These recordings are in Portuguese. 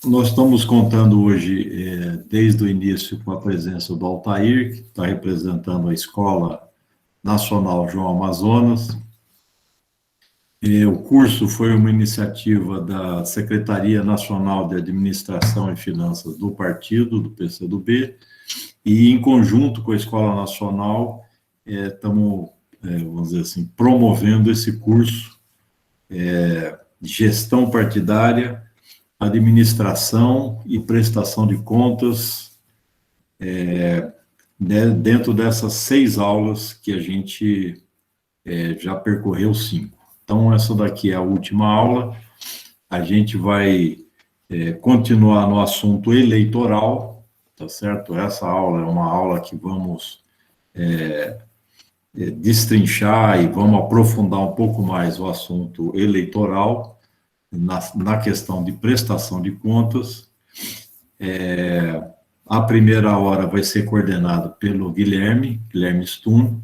Nós estamos contando hoje, desde o início, com a presença do Altair, que está representando a Escola Nacional João Amazonas. O curso foi uma iniciativa da Secretaria Nacional de Administração e Finanças do partido, do PCdoB, e em conjunto com a Escola Nacional, estamos, vamos dizer assim, promovendo esse curso de gestão partidária, administração e prestação de contas, dentro dessas 6 aulas que a gente já percorreu 5. Então, essa daqui é a última aula. A gente vai continuar no assunto eleitoral, tá certo? Essa aula é uma aula que vamos destrinchar e vamos aprofundar um pouco mais o assunto eleitoral, na questão de prestação de contas. A primeira hora vai ser coordenada pelo Guilherme Stun,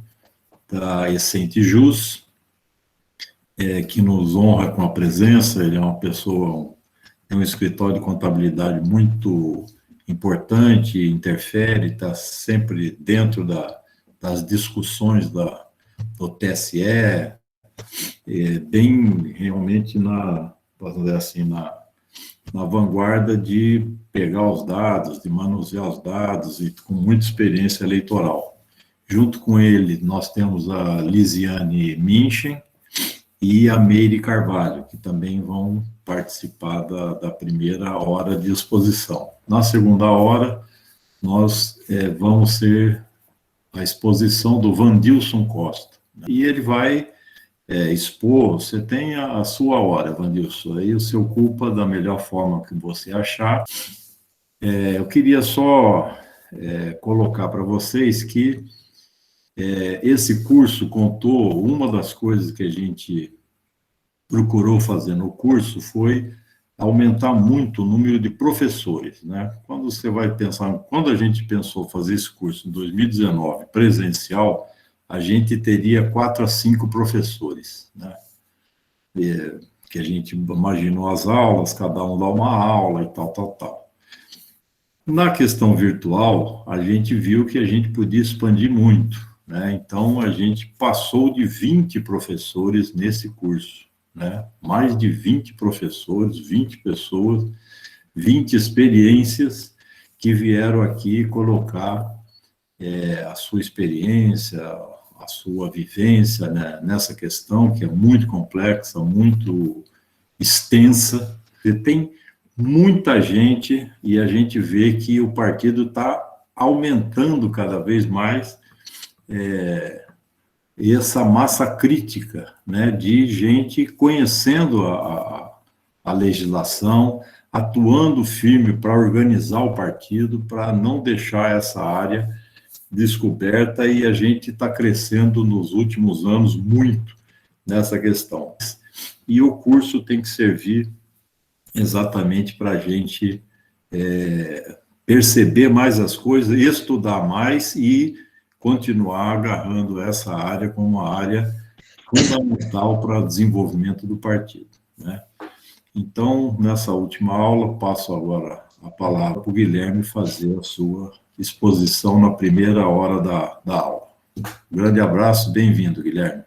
da Essente Jus, que nos honra com a presença. Ele é uma pessoa, tem um escritório de contabilidade muito importante, interfere, está sempre dentro das discussões do TSE, bem realmente vamos dizer assim, na vanguarda de pegar os dados, de manusear os dados, e com muita experiência eleitoral. Junto com ele, nós temos a Lisiane Minchen e a Meire Carvalho, que também vão participar da primeira hora de exposição. Na segunda hora, nós vamos ter a exposição do Vandilson Costa. E ele vai expor. Você tem a sua hora, Vandilson, aí você ocupa da melhor forma que você achar. Eu queria só colocar para vocês que esse curso contou, uma das coisas que a gente procurou fazer no curso foi aumentar muito o número de professores, né? Quando você vai pensar, quando a gente pensou fazer esse curso em 2019, presencial, a gente teria 4 a 5 professores, né? Que a gente imaginou as aulas, cada um dá uma aula e tal. Na questão virtual, a gente viu que a gente podia expandir muito, né? Então, a gente passou de 20 professores nesse curso, né? Mais de 20 professores, 20 pessoas, 20 experiências que vieram aqui colocar a sua experiência, a sua vivência, né, nessa questão que é muito complexa, muito extensa. Você tem muita gente e a gente vê que o partido está aumentando cada vez mais essa massa crítica, né, de gente conhecendo a legislação, atuando firme para organizar o partido, para não deixar essa área descoberta, e a gente está crescendo nos últimos anos muito nessa questão. E o curso tem que servir exatamente para a gente perceber mais as coisas, estudar mais e continuar agarrando essa área como uma área fundamental para o desenvolvimento do partido, né? Então, nessa última aula, passo agora a palavra para o Guilherme fazer a sua exposição na primeira hora da aula. Um grande abraço, bem-vindo, Guilherme.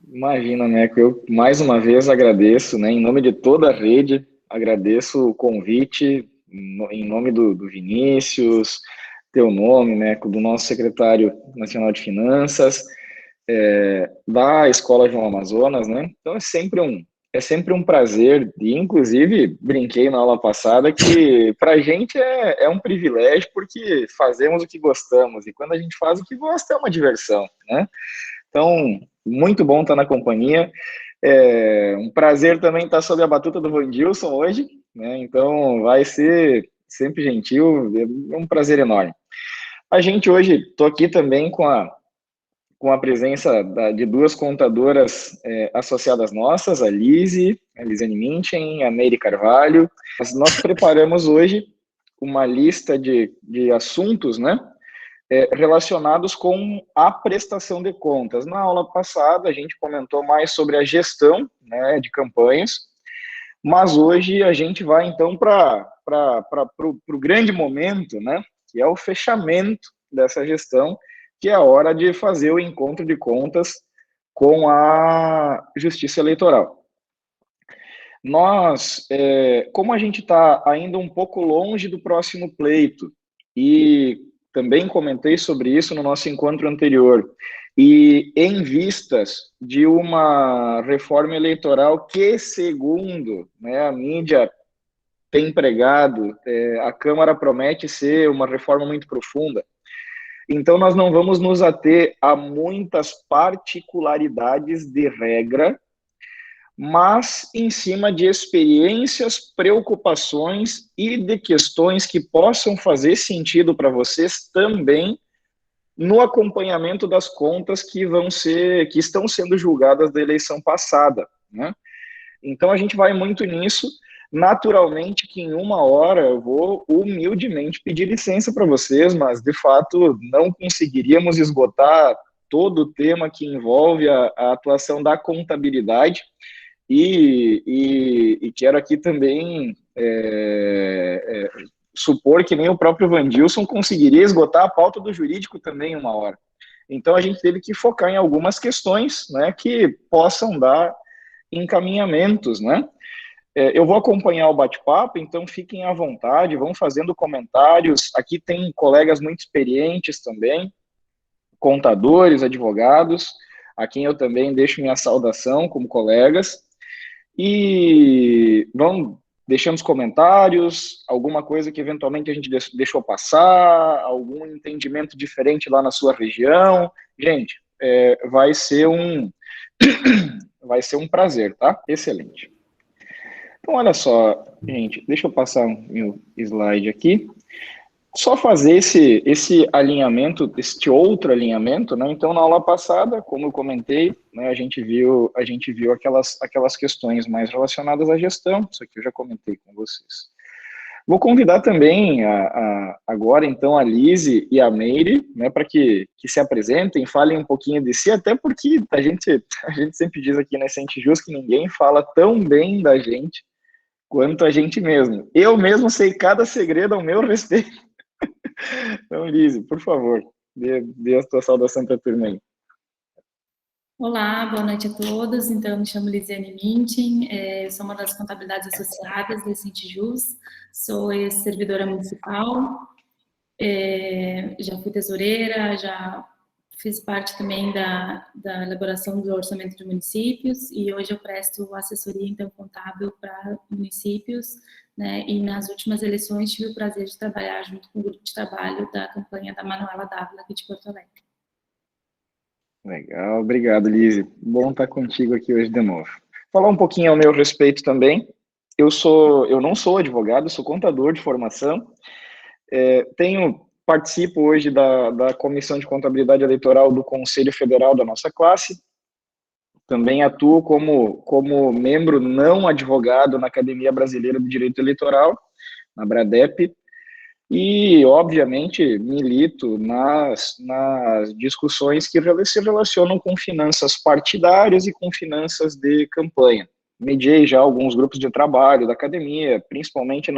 Imagina, né, que eu mais uma vez agradeço, né, em nome de toda a rede, agradeço o convite, em nome do Vinícius, teu nome, né, do nosso secretário nacional de finanças, da Escola João Amazonas, né, então é sempre um prazer, e inclusive brinquei na aula passada que para a gente é um privilégio, porque fazemos o que gostamos, e quando a gente faz o que gosta é uma diversão, né? Então, muito bom estar na companhia. Um prazer também estar sob a batuta do Vandilson hoje, né? Então, vai ser sempre gentil, é um prazer enorme. A gente hoje, estou aqui também com a presença de 2 contadoras associadas nossas, a Lisiane Minchen, a Meire Carvalho. Nós preparamos hoje uma lista de assuntos, né, relacionados com a prestação de contas. Na aula passada, a gente comentou mais sobre a gestão, né, de campanhas, Mas hoje a gente vai, então, para o grande momento, né, que é o fechamento dessa gestão, que é a hora de fazer o encontro de contas com a Justiça Eleitoral. Nós, como a gente está ainda um pouco longe do próximo pleito, e também comentei sobre isso no nosso encontro anterior, e em vistas de uma reforma eleitoral que, segundo, né, a mídia tem pregado, a Câmara promete ser uma reforma muito profunda. Então, nós não vamos nos ater a muitas particularidades de regra, mas em cima de experiências, preocupações e de questões que possam fazer sentido para vocês também no acompanhamento das contas que estão sendo julgadas da eleição passada, né? Então a gente vai muito nisso. Naturalmente que em uma hora eu vou humildemente pedir licença para vocês, mas de fato não conseguiríamos esgotar todo o tema que envolve a atuação da contabilidade. E quero aqui também supor que nem o próprio Vandilson conseguiria esgotar a pauta do jurídico também em uma hora. Então a gente teve que focar em algumas questões, né, que possam dar encaminhamentos, né? Eu vou acompanhar o bate-papo, então fiquem à vontade, vão fazendo comentários. Aqui tem colegas muito experientes também, contadores, advogados, a quem eu também deixo minha saudação como colegas. E vão deixando os comentários, alguma coisa que eventualmente a gente deixou passar, algum entendimento diferente lá na sua região. Gente, vai ser um prazer, tá? Excelente. Então, olha só, gente, deixa eu passar meu slide aqui. Só fazer esse alinhamento, este outro alinhamento, né? Então, na aula passada, como eu comentei, né, a gente viu aquelas questões mais relacionadas à gestão, isso aqui eu já comentei com vocês. Vou convidar também agora, então, a Lise e a Meire, né, para que se apresentem, falem um pouquinho de si, até porque a gente sempre diz aqui na Sente Jus que ninguém fala tão bem da gente quanto a gente mesmo. Eu mesmo sei cada segredo ao meu respeito. Então, Lise, por favor, dê a sua saudação para a turma aí. Olá, boa noite a todos. Então, eu me chamo Lisiane Mintin, sou uma das contabilidades associadas da Sintijus, sou ex-servidora municipal, já fui tesoureira, já fiz parte também da elaboração do orçamento de municípios e hoje eu presto assessoria, então, contábil para municípios, né, e nas últimas eleições tive o prazer de trabalhar junto com o grupo de trabalho da campanha da Manuela Dávila aqui de Porto Alegre. Legal, obrigado, Lise. Bom estar contigo aqui hoje de novo. Falar um pouquinho ao meu respeito também. Eu não sou advogado, sou contador de formação. Participo hoje da Comissão de Contabilidade Eleitoral do Conselho Federal da nossa classe. Também atuo como membro não advogado na Academia Brasileira do Direito Eleitoral, na BRADEP, e, obviamente, milito nas discussões que se relacionam com finanças partidárias e com finanças de campanha. Mediei já alguns grupos de trabalho da academia, principalmente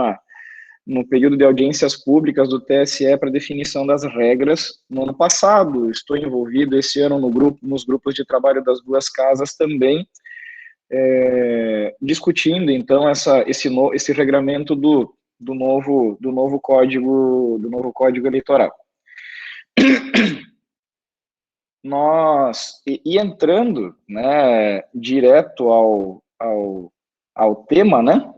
no período de audiências públicas do TSE para definição das regras no ano passado. Estou envolvido esse ano nos grupos de trabalho das duas casas também, discutindo, então, esse regramento do novo código eleitoral. Entrando, né, direto ao tema, né,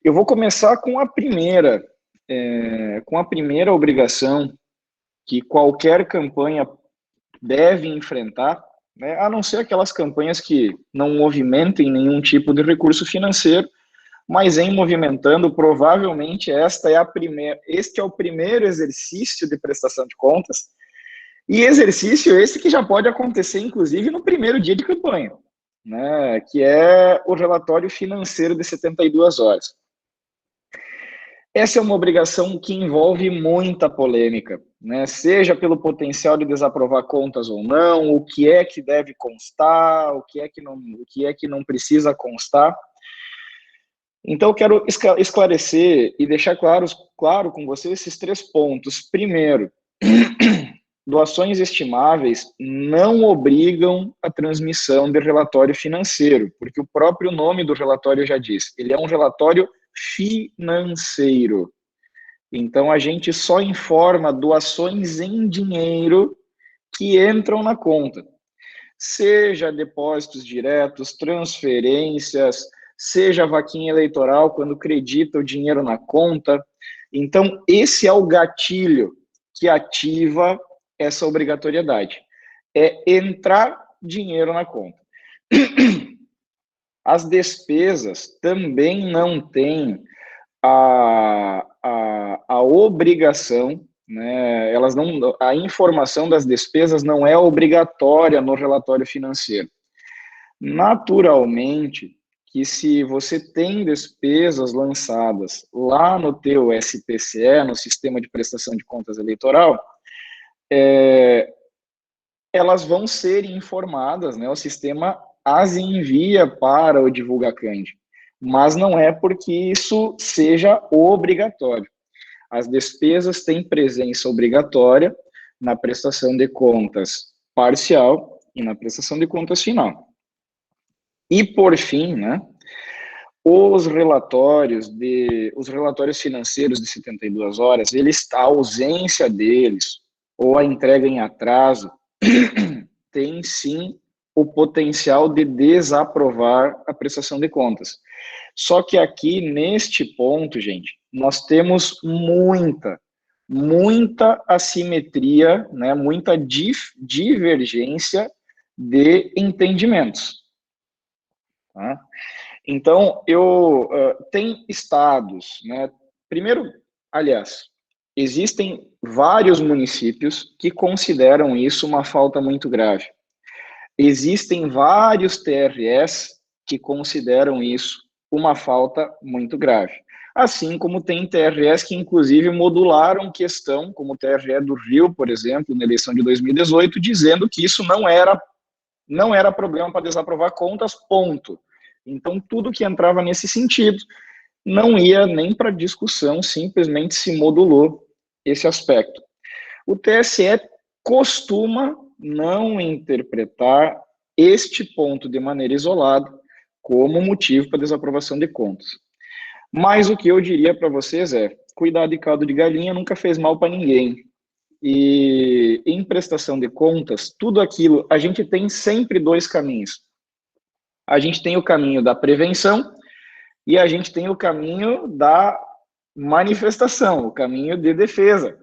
eu vou começar com a primeira obrigação que qualquer campanha deve enfrentar, né, a não ser aquelas campanhas que não movimentem nenhum tipo de recurso financeiro, mas em movimentando, provavelmente este é o primeiro exercício de prestação de contas, e exercício esse que já pode acontecer, inclusive, no primeiro dia de campanha, né, que é o relatório financeiro de 72 horas. Essa é uma obrigação que envolve muita polêmica, né, seja pelo potencial de desaprovar contas ou não, o que é que deve constar, o que é que não precisa constar. Então, eu quero esclarecer e deixar claro com você esses 3 pontos. Primeiro, doações estimáveis não obrigam a transmissão de relatório financeiro, porque o próprio nome do relatório já diz, ele é um relatório financeiro. Então, a gente só informa doações em dinheiro que entram na conta, seja depósitos diretos, transferências, seja vaquinha eleitoral, quando acredita o dinheiro na conta. Então, esse é o gatilho que ativa essa obrigatoriedade, é entrar dinheiro na conta. As despesas também não têm a obrigação, né, a informação das despesas não é obrigatória no relatório financeiro. Naturalmente, que se você tem despesas lançadas lá no teu SPCE, no Sistema de Prestação de Contas Eleitoral, elas vão ser informadas, né, o sistema as envia para o DivulgaCand, mas não é porque isso seja obrigatório. As despesas têm presença obrigatória na prestação de contas parcial e na prestação de contas final. E, por fim, né, os relatórios financeiros de 72 horas, a ausência deles, ou a entrega em atraso, tem sim o potencial de desaprovar a prestação de contas. Só que aqui, neste ponto, gente, nós temos muita assimetria, né, muita divergência de entendimentos. Tá? Então, tem estados, né? Primeiro, aliás, existem vários municípios que consideram isso uma falta muito grave. Existem vários TRS que consideram isso uma falta muito grave. Assim como tem TRS que, inclusive, modularam questão, como o TRE do Rio, por exemplo, na eleição de 2018, dizendo que isso não era problema para desaprovar contas, ponto. Então, tudo que entrava nesse sentido não ia nem para discussão, simplesmente se modulou esse aspecto. O TSE costuma não interpretar este ponto de maneira isolada como motivo para desaprovação de contas. Mas o que eu diria para vocês é, cuidar de caldo de galinha nunca fez mal para ninguém. E em prestação de contas, tudo aquilo, a gente tem sempre 2 caminhos. A gente tem o caminho da prevenção e a gente tem o caminho da manifestação, o caminho de defesa.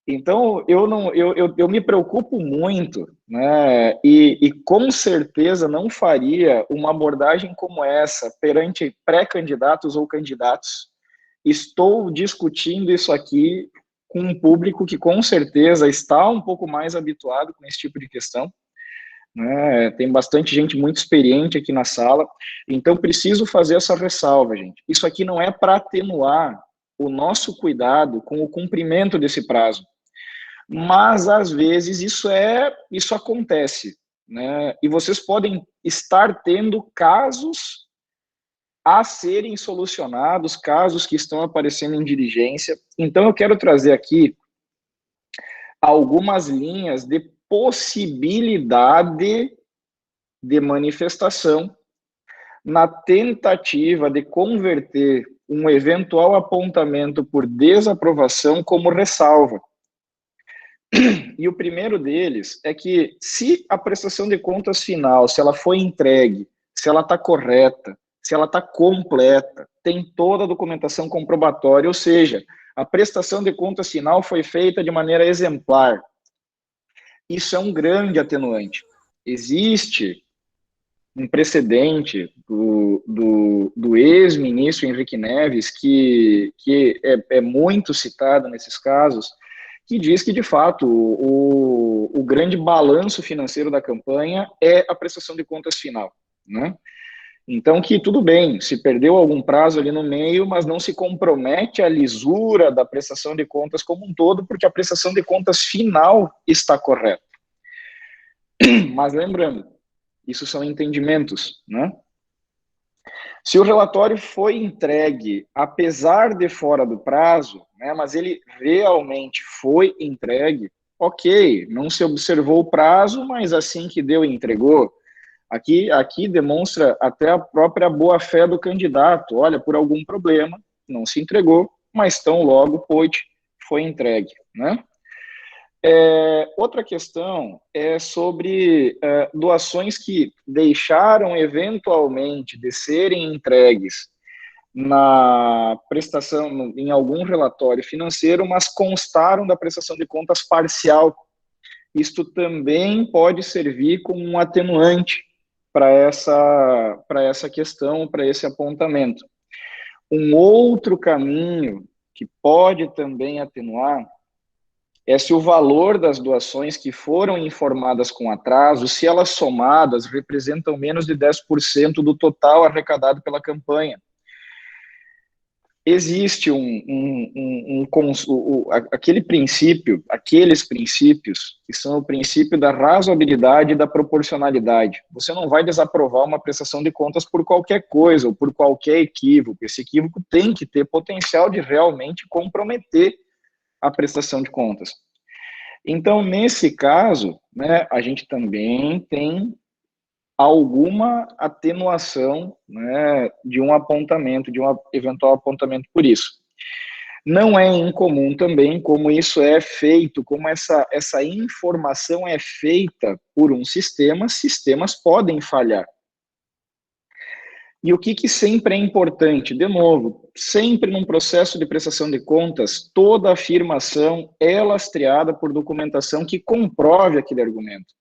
Então, eu me preocupo muito, né, e com certeza não faria uma abordagem como essa perante pré-candidatos ou candidatos. Estou discutindo isso aqui com um público que com certeza está um pouco mais habituado com esse tipo de questão, né, tem bastante gente muito experiente aqui na sala, então preciso fazer essa ressalva, gente. Isso aqui não é para atenuar o nosso cuidado com o cumprimento desse prazo, mas às vezes isso acontece, né? E vocês podem estar tendo casos a serem solucionados, casos que estão aparecendo em diligência. Então eu quero trazer aqui algumas linhas de possibilidade de manifestação na tentativa de converter um eventual apontamento por desaprovação como ressalva. E o primeiro deles é que, se a prestação de contas final, se ela foi entregue, se ela está correta, se ela está completa, tem toda a documentação comprobatória, ou seja, a prestação de contas final foi feita de maneira exemplar. Isso é um grande atenuante. Existe um precedente do ex-ministro Henrique Neves, que é muito citado nesses casos, que diz que, de fato, o grande balanço financeiro da campanha é a prestação de contas final, né? Então, que tudo bem, se perdeu algum prazo ali no meio, mas não se compromete a lisura da prestação de contas como um todo, porque a prestação de contas final está correta. Mas lembrando, isso são entendimentos, né? Se o relatório foi entregue, apesar de fora do prazo, né, mas ele realmente foi entregue, ok, não se observou o prazo, mas assim que deu, entregou. Aqui demonstra até a própria boa-fé do candidato. Olha, por algum problema, não se entregou, mas tão logo foi entregue, né? Outra questão é sobre doações que deixaram eventualmente de serem entregues na prestação, em algum relatório financeiro, mas constaram da prestação de contas parcial. Isto também pode servir como um atenuante para essa questão, para esse apontamento. Um outro caminho que pode também atenuar é se o valor das doações que foram informadas com atraso, se elas somadas representam menos de 10% do total arrecadado pela campanha. Existe aqueles princípios que são o princípio da razoabilidade e da proporcionalidade. Você não vai desaprovar uma prestação de contas por qualquer coisa ou por qualquer equívoco. Esse equívoco tem que ter potencial de realmente comprometer a prestação de contas. Então, nesse caso, né, a gente também tem alguma atenuação, né, de um apontamento, de um eventual apontamento por isso. Não é incomum também como isso é feito, como essa informação é feita por um sistema, sistemas podem falhar. E o que sempre é importante? De novo, sempre num processo de prestação de contas, toda afirmação é lastreada por documentação que comprove aquele argumento.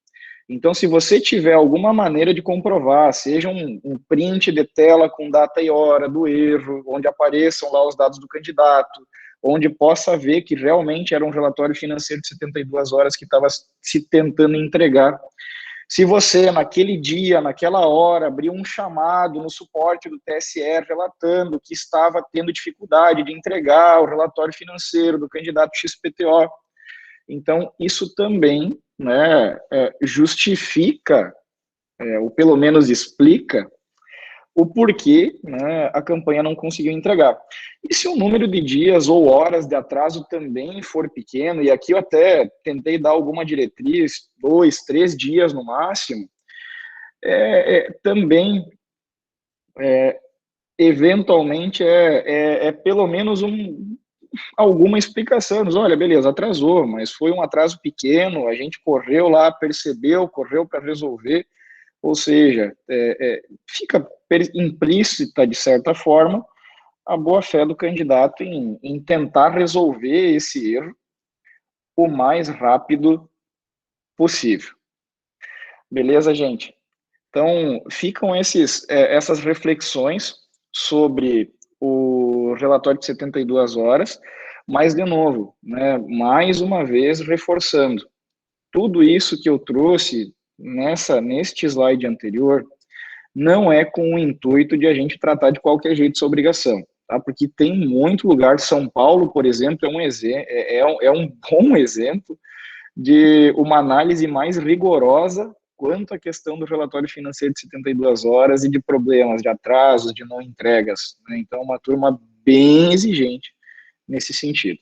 Então, se você tiver alguma maneira de comprovar, seja um print de tela com data e hora do erro, onde apareçam lá os dados do candidato, onde possa ver que realmente era um relatório financeiro de 72 horas que estava se tentando entregar. Se você, naquele dia, naquela hora, abriu um chamado no suporte do TSE relatando que estava tendo dificuldade de entregar o relatório financeiro do candidato XPTO, então isso também, né, justifica, ou pelo menos explica, o porquê, né, a campanha não conseguiu entregar. E se o número de dias ou horas de atraso também for pequeno, e aqui eu até tentei dar alguma diretriz, 2, 3 dias no máximo, também, eventualmente, pelo menos alguma explicação. Olha, beleza, atrasou, mas foi um atraso pequeno, a gente correu lá, percebeu, correu para resolver, ou seja, fica implícita, de certa forma, a boa-fé do candidato em tentar resolver esse erro o mais rápido possível. Beleza, gente? Então, ficam essas reflexões sobre o relatório de 72 horas, mas, de novo, né, mais uma vez reforçando, tudo isso que eu trouxe neste slide anterior não é com o intuito de a gente tratar de qualquer jeito essa obrigação, tá? Porque tem muito lugar, São Paulo, por exemplo, é um bom exemplo de uma análise mais rigorosa quanto à questão do relatório financeiro de 72 horas e de problemas de atrasos, de não entregas, né? Então, uma turma bem exigente nesse sentido.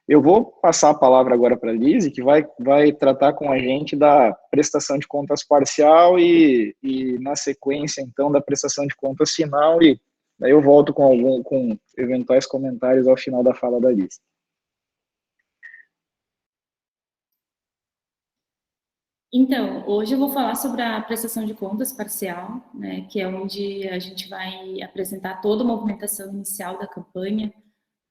Eu vou passar a palavra agora para a Lise, que vai tratar com a gente da prestação de contas parcial e na sequência, então, da prestação de contas final, e daí eu volto com eventuais comentários ao final da fala da Lise. Então, hoje eu vou falar sobre a prestação de contas parcial, né, que é onde a gente vai apresentar toda a movimentação inicial da campanha,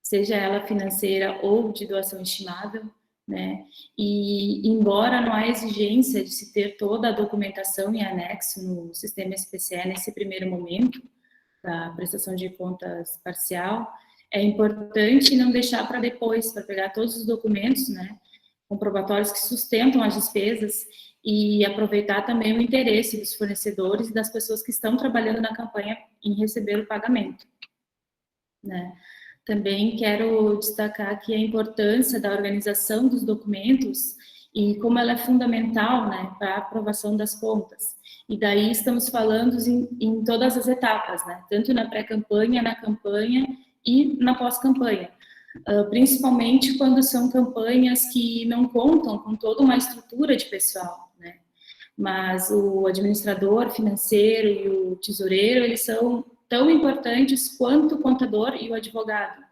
seja ela financeira ou de doação estimável, né? E embora não há exigência de se ter toda a documentação em anexo no sistema SPCE nesse primeiro momento da prestação de contas parcial, é importante não deixar para depois, para pegar todos os documentos, né, comprobatórios que sustentam as despesas e aproveitar também o interesse dos fornecedores e das pessoas que estão trabalhando na campanha em receber o pagamento, né? Também quero destacar aqui a importância da organização dos documentos e como ela é fundamental, né, para a aprovação das contas. E daí estamos falando em todas as etapas, né, tanto na pré-campanha, na campanha e na pós-campanha. Principalmente quando são campanhas que não contam com toda uma estrutura de pessoal, né? Mas o administrador financeiro e o tesoureiro, eles são tão importantes quanto o contador e o advogado,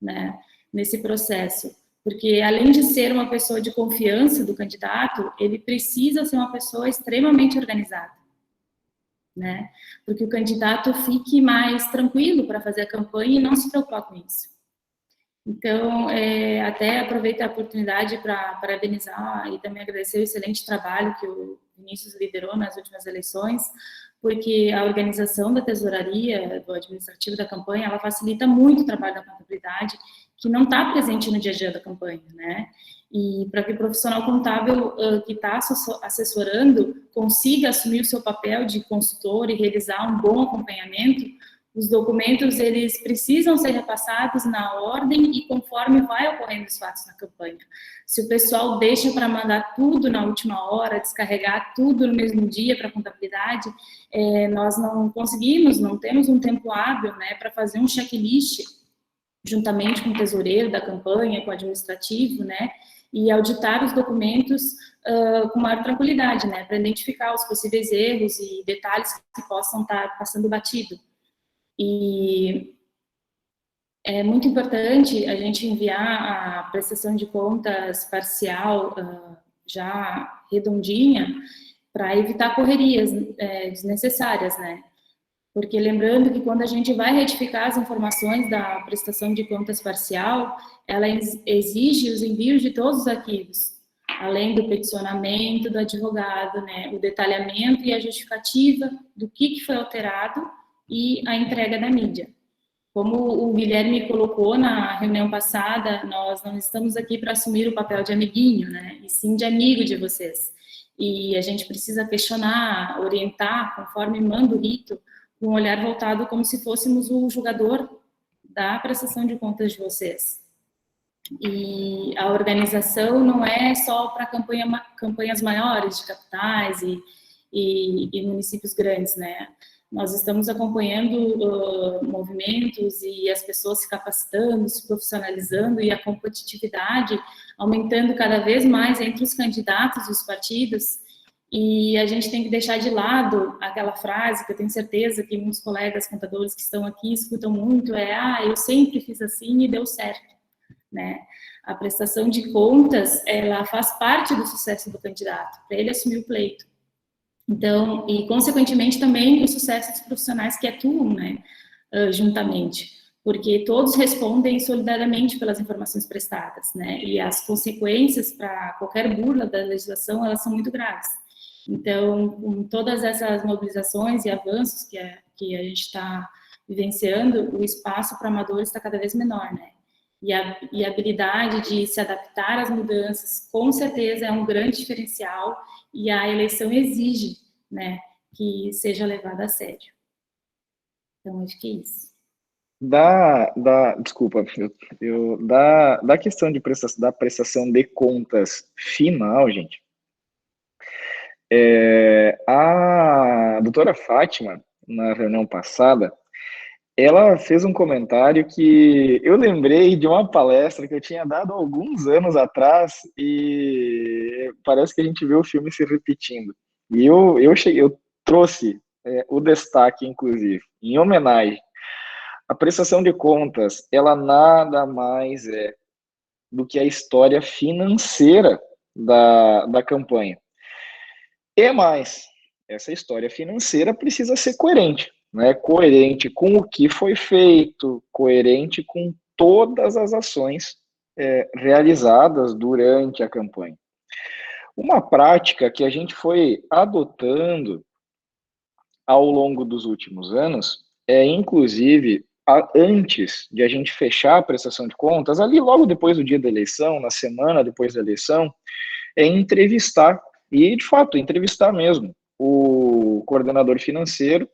né, nesse processo. Porque, além de ser uma pessoa de confiança do candidato, ele precisa ser uma pessoa extremamente organizada, né? Porque o candidato fique mais tranquilo para fazer a campanha e não se preocupar com isso. Então, até aproveitar a oportunidade para parabenizar e também agradecer o excelente trabalho que o Vinícius liderou nas últimas eleições, porque a organização da tesouraria, do administrativo da campanha, ela facilita muito o trabalho da contabilidade, que não está presente no dia a dia da campanha, né? E para que o profissional contábil que está assessorando consiga assumir o seu papel de consultor e realizar um bom acompanhamento, os documentos, eles precisam ser repassados na ordem e conforme vai ocorrendo os fatos na campanha. Se o pessoal deixa para mandar tudo na última hora, descarregar tudo no mesmo dia para a contabilidade, nós não conseguimos, não temos um tempo hábil, né, para fazer um checklist juntamente com o tesoureiro da campanha, com o administrativo, né, e auditar os documentos com maior tranquilidade, né, para identificar os possíveis erros e detalhes que possam estar passando batido. E é muito importante a gente enviar a prestação de contas parcial já redondinha para evitar correrias desnecessárias, né? Porque lembrando que quando a gente vai retificar as informações da prestação de contas parcial, ela exige os envios de todos os arquivos, além do peticionamento do advogado, né? O detalhamento e a justificativa do que foi alterado e a entrega da mídia. Como o Guilherme colocou na reunião passada, nós não estamos aqui para assumir o papel de amiguinho, né? E sim de amigo de vocês. E a gente precisa questionar, orientar, conforme manda o rito, com um olhar voltado como se fôssemos o julgador da prestação de contas de vocês. E a organização não é só para campanhas maiores de capitais e municípios grandes, né? Nós estamos acompanhando movimentos e as pessoas se capacitando, se profissionalizando e a competitividade aumentando cada vez mais entre os candidatos e os partidos. E a gente tem que deixar de lado aquela frase que eu tenho certeza que muitos colegas contadores que estão aqui escutam muito, eu sempre fiz assim e deu certo, né? A prestação de contas, ela faz parte do sucesso do candidato, para ele assumir o pleito. Então, e consequentemente também o sucesso dos profissionais que atuam, né, juntamente, porque todos respondem solidariamente pelas informações prestadas, né, e as consequências para qualquer burla da legislação, elas são muito graves. Então, com todas essas mobilizações e avanços que a gente está vivenciando, o espaço para amadores está cada vez menor, né, e a habilidade de se adaptar às mudanças, com certeza, é um grande diferencial, e a eleição exige, né, que seja levada a sério. Então, acho que é isso. Desculpa, da questão da prestação de contas final, gente, a doutora Fátima, na reunião passada, ela fez um comentário que eu lembrei de uma palestra que eu tinha dado alguns anos atrás e parece que a gente vê o filme se repetindo. E eu trouxe o destaque, inclusive, em homenagem. A prestação de contas, ela nada mais é do que a história financeira da campanha. E mais, essa história financeira precisa ser coerente. Né, coerente com o que foi feito, coerente com todas as ações realizadas durante a campanha. Uma prática que a gente foi adotando ao longo dos últimos anos inclusive, antes de a gente fechar a prestação de contas, ali logo depois do dia da eleição, na semana depois da eleição, entrevistar, e de fato, entrevistar mesmo, o coordenador financeiro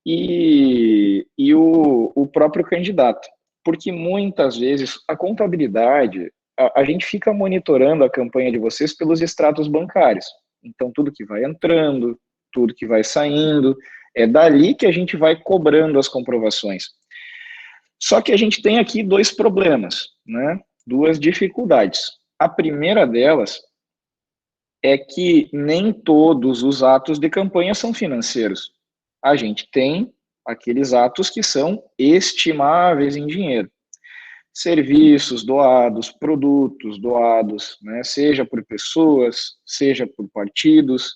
e o próprio candidato, porque muitas vezes a contabilidade, a gente fica monitorando a campanha de vocês pelos extratos bancários. Então, tudo que vai entrando, tudo que vai saindo, é dali que a gente vai cobrando as comprovações. Só que a gente tem aqui dois problemas, né? Duas dificuldades. A primeira delas é que nem todos os atos de campanha são financeiros. A gente tem aqueles atos que são estimáveis em dinheiro. Serviços doados, produtos doados, né? Seja por pessoas, seja por partidos,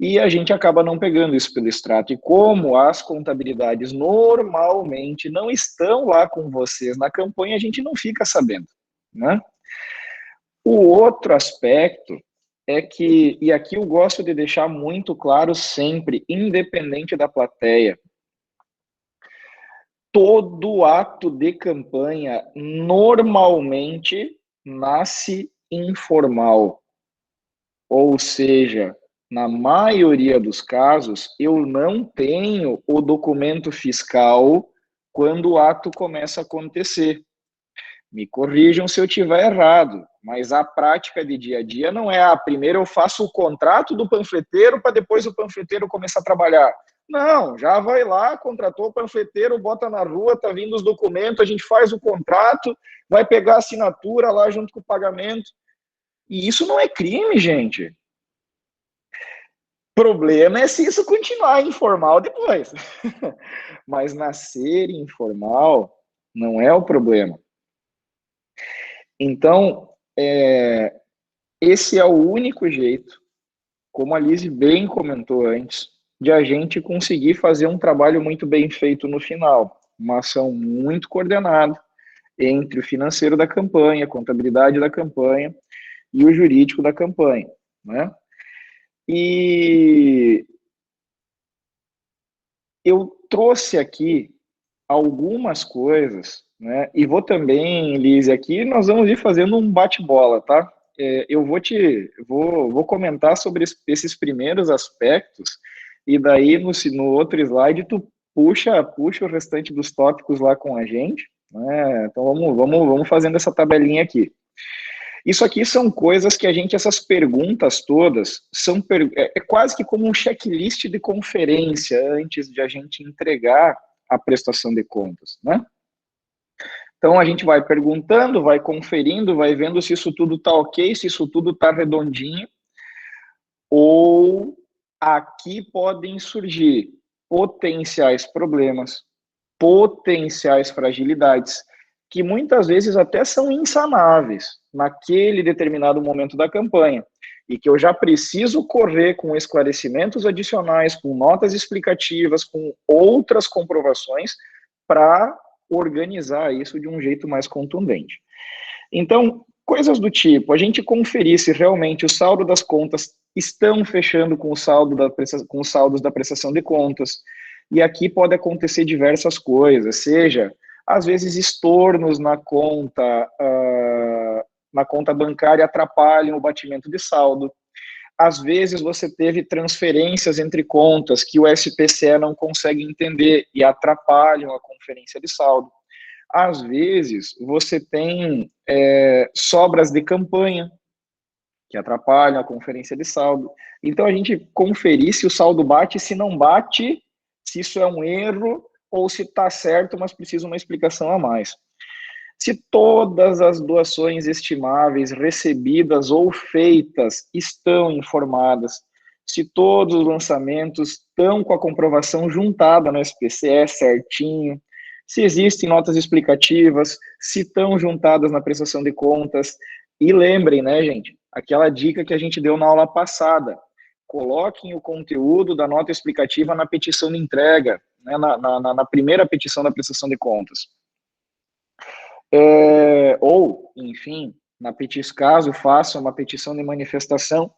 e a gente acaba não pegando isso pelo extrato. E como as contabilidades normalmente não estão lá com vocês na campanha, a gente não fica sabendo, né? O outro aspecto é que, e aqui eu gosto de deixar muito claro sempre, independente da plateia, todo ato de campanha normalmente nasce informal. Ou seja, na maioria dos casos, eu não tenho o documento fiscal quando o ato começa a acontecer. Me corrijam se eu estiver errado, mas a prática de dia a dia não é, primeiro eu faço o contrato do panfleteiro para depois o panfleteiro começar a trabalhar. Não, já vai lá, contratou o panfleteiro, bota na rua, tá vindo os documentos, a gente faz o contrato, vai pegar a assinatura lá junto com o pagamento. E isso não é crime, gente. Problema é se isso continuar informal depois. Mas nascer informal não é o problema. Então, esse é o único jeito, como a Lise bem comentou antes, de a gente conseguir fazer um trabalho muito bem feito no final. Uma ação muito coordenada entre o financeiro da campanha, a contabilidade da campanha e o jurídico da campanha, né? E eu trouxe aqui algumas coisas, né? E vou também, Lise, aqui nós vamos ir fazendo um bate-bola, tá? Eu vou comentar sobre esses primeiros aspectos e daí no outro slide tu puxa o restante dos tópicos lá com a gente, né? Então vamos fazendo essa tabelinha aqui. Isso aqui são coisas que essas perguntas todas, é quase que como um checklist de conferência antes de a gente entregar a prestação de contas, né? Então, a gente vai perguntando, vai conferindo, vai vendo se isso tudo está ok, se isso tudo está redondinho, ou aqui podem surgir potenciais problemas, potenciais fragilidades, que muitas vezes até são insanáveis naquele determinado momento da campanha, e que eu já preciso correr com esclarecimentos adicionais, com notas explicativas, com outras comprovações, para organizar isso de um jeito mais contundente. Então, coisas do tipo, a gente conferir se realmente o saldo das contas estão fechando com com os saldos da prestação de contas, e aqui pode acontecer diversas coisas, seja, às vezes, estornos na conta bancária atrapalham o batimento de saldo. Às vezes, você teve transferências entre contas que o SPCE não consegue entender e atrapalham a conferência de saldo. Às vezes, você tem sobras de campanha que atrapalham a conferência de saldo. Então, a gente conferir se o saldo bate, se não bate, se isso é um erro, ou se está certo, mas precisa uma explicação a mais. Se todas as doações estimáveis recebidas ou feitas estão informadas, se todos os lançamentos estão com a comprovação juntada no SPCE certinho, se existem notas explicativas, se estão juntadas na prestação de contas. E lembrem, né, gente, aquela dica que a gente deu na aula passada, coloquem o conteúdo da nota explicativa na petição de entrega, né, na primeira petição da prestação de contas. Ou, enfim, caso faça uma petição de manifestação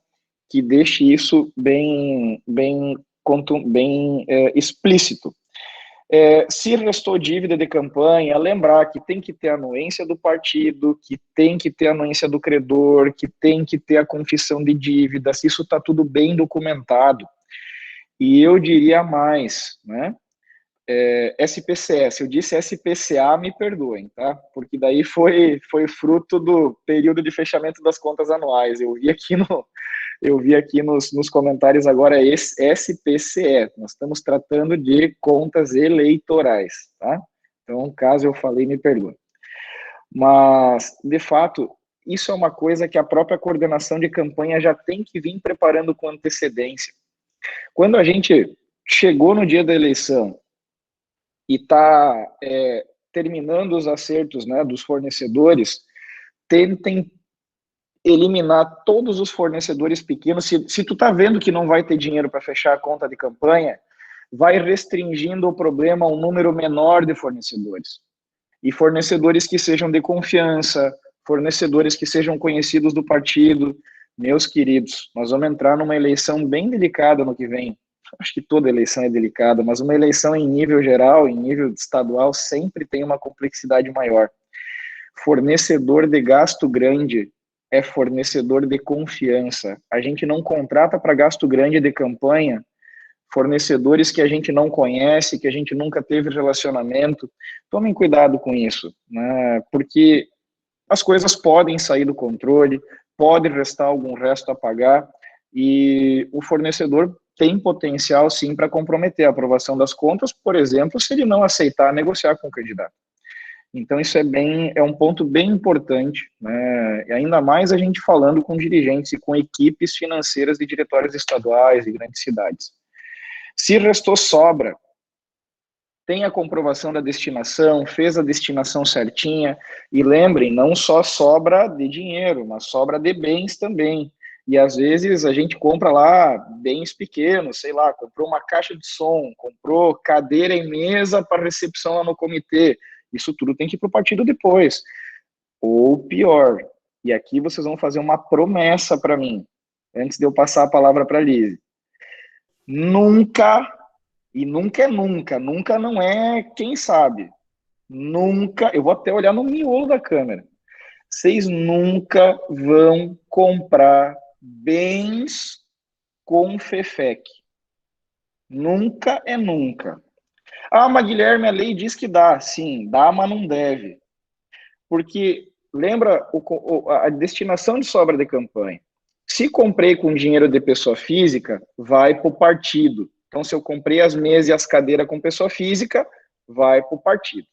que deixe isso bem explícito. Se restou dívida de campanha, lembrar que tem que ter a anuência do partido, que tem que ter a anuência do credor, que tem que ter a confissão de dívidas, isso está tudo bem documentado. E eu diria mais, né? SPCE. Se eu disse SPCA, me perdoem, tá? Porque daí foi fruto do período de fechamento das contas anuais. Eu vi aqui nos comentários agora SPCE. Nós estamos tratando de contas eleitorais, tá? Então, caso eu falei, me perdoe. Mas, de fato, isso é uma coisa que a própria coordenação de campanha já tem que vir preparando com antecedência. Quando a gente chegou no dia da eleição e está terminando os acertos, né, dos fornecedores, tentem eliminar todos os fornecedores pequenos. Se tu está vendo que não vai ter dinheiro para fechar a conta de campanha, vai restringindo o problema a um número menor de fornecedores. E fornecedores que sejam de confiança, fornecedores que sejam conhecidos do partido. Meus queridos, nós vamos entrar numa eleição bem delicada no que vem. Acho que toda eleição é delicada, mas uma eleição em nível geral, em nível estadual, sempre tem uma complexidade maior. Fornecedor de gasto grande é fornecedor de confiança. A gente não contrata para gasto grande de campanha fornecedores que a gente não conhece, que a gente nunca teve relacionamento. Tomem cuidado com isso, né? Porque as coisas podem sair do controle, pode restar algum resto a pagar, e o fornecedor tem potencial, sim, para comprometer a aprovação das contas, por exemplo, se ele não aceitar negociar com o candidato. Então, isso é um ponto bem importante, né? E ainda mais a gente falando com dirigentes e com equipes financeiras de diretórios estaduais e grandes cidades. Se restou sobra, tem a comprovação da destinação, fez a destinação certinha, e lembrem, não só sobra de dinheiro, mas sobra de bens também. E às vezes a gente compra lá bens pequenos, sei lá, comprou uma caixa de som, comprou cadeira e mesa para recepção lá no comitê. Isso tudo tem que ir para o partido depois. Ou pior, e aqui vocês vão fazer uma promessa para mim, antes de eu passar a palavra para a Lise. Nunca, e nunca é nunca, nunca não é quem sabe, nunca, eu vou até olhar no miolo da câmera, vocês nunca vão comprar bens com FEFEC. Nunca é nunca. Ah, mas Guilherme, a lei diz que dá. Sim, dá, mas não deve. Porque, lembra a destinação de sobra de campanha. Se comprei com dinheiro de pessoa física, vai para o partido. Então, se eu comprei as mesas e as cadeiras com pessoa física, vai para o partido.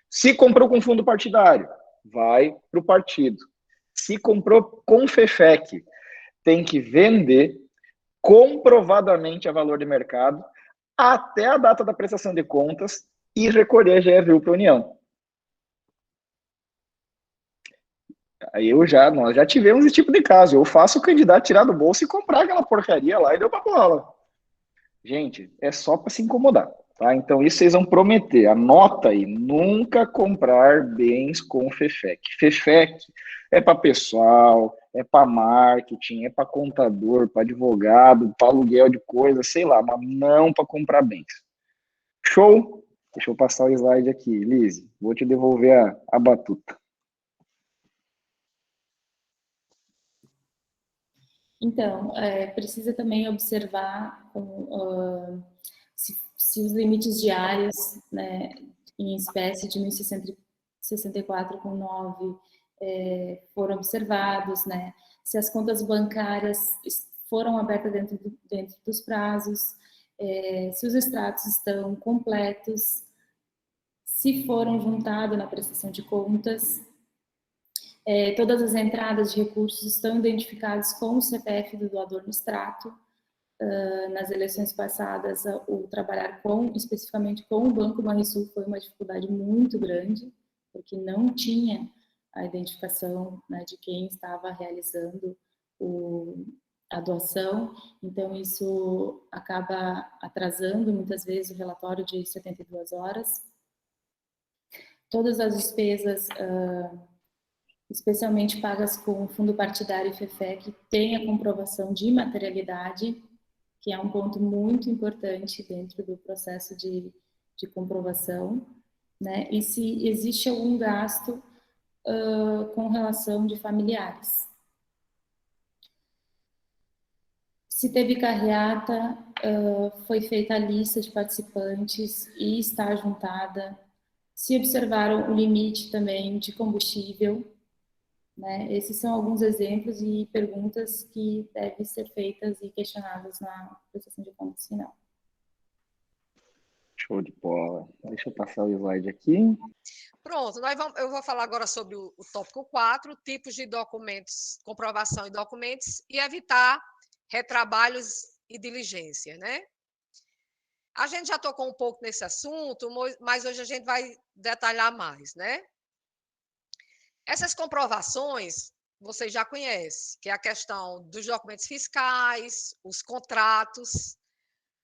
Se comprou com fundo partidário, vai para o partido. Se comprou com FEFEC, tem que vender comprovadamente a valor de mercado até a data da prestação de contas e recolher a GVU para a União. Aí nós já tivemos esse tipo de caso. Eu faço o candidato tirar do bolso e comprar aquela porcaria lá e deu pra bola. Gente, é só para se incomodar, tá? Então isso vocês vão prometer. Anota aí, nunca comprar bens com FEFEC. FEFEC é para pessoal, é para marketing, é para contador, para advogado, para aluguel de coisas, sei lá, mas não para comprar bens. Show? Deixa eu passar o slide aqui, Lise. Vou te devolver a batuta. Então, precisa também observar se os limites diários, né, em espécie de 1.064,9 foram observados, né, se as contas bancárias foram abertas dentro dos prazos, se os extratos estão completos, se foram juntados na prestação de contas. Todas as entradas de recursos estão identificadas com o CPF do doador no extrato. Nas eleições passadas, o trabalhar especificamente com o Banco Banrisul foi uma dificuldade muito grande, porque não tinha a identificação, né, de quem estava realizando a doação. Então, isso acaba atrasando, muitas vezes, o relatório de 72 horas. Todas as despesas especialmente pagas com fundo partidário e FEFEC, tem a comprovação de materialidade, que é um ponto muito importante dentro do processo de comprovação, né? E se existe algum gasto com relação de familiares. Se teve carreata, foi feita a lista de participantes e está juntada. Se observaram o limite também de combustível, né? Esses são alguns exemplos e perguntas que devem ser feitas e questionadas na prestação de contas final. Show de bola. Deixa eu passar o slide aqui. Pronto, eu vou falar agora sobre o tópico 4, tipos de documentos, comprovação e documentos, e evitar retrabalhos e diligência, né? A gente já tocou um pouco nesse assunto, mas hoje a gente vai detalhar mais, né? Essas comprovações vocês já conhecem, que é a questão dos documentos fiscais, os contratos,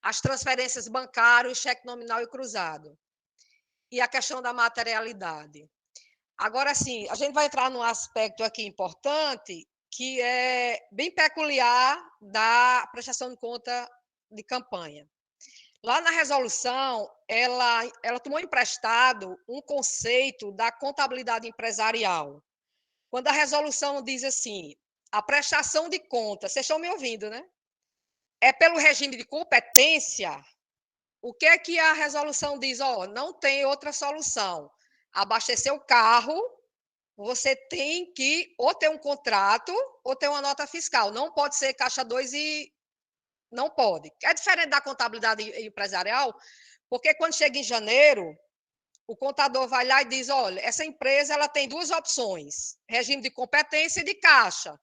as transferências bancárias, cheque nominal e cruzado. E a questão da materialidade. Agora, sim, a gente vai entrar num aspecto aqui importante, que é bem peculiar da prestação de conta de campanha. Lá na resolução, ela tomou emprestado um conceito da contabilidade empresarial. Quando a resolução diz assim, a prestação de contas, vocês estão me ouvindo, né? É pelo regime de competência. O que é que a resolução diz? Não tem outra solução. Abastecer o carro, você tem que ou ter um contrato ou ter uma nota fiscal. Não pode ser caixa 2 e não pode. É diferente da contabilidade empresarial, porque quando chega em janeiro, o contador vai lá e diz, olha, essa empresa ela tem duas opções, regime de competência e de caixa.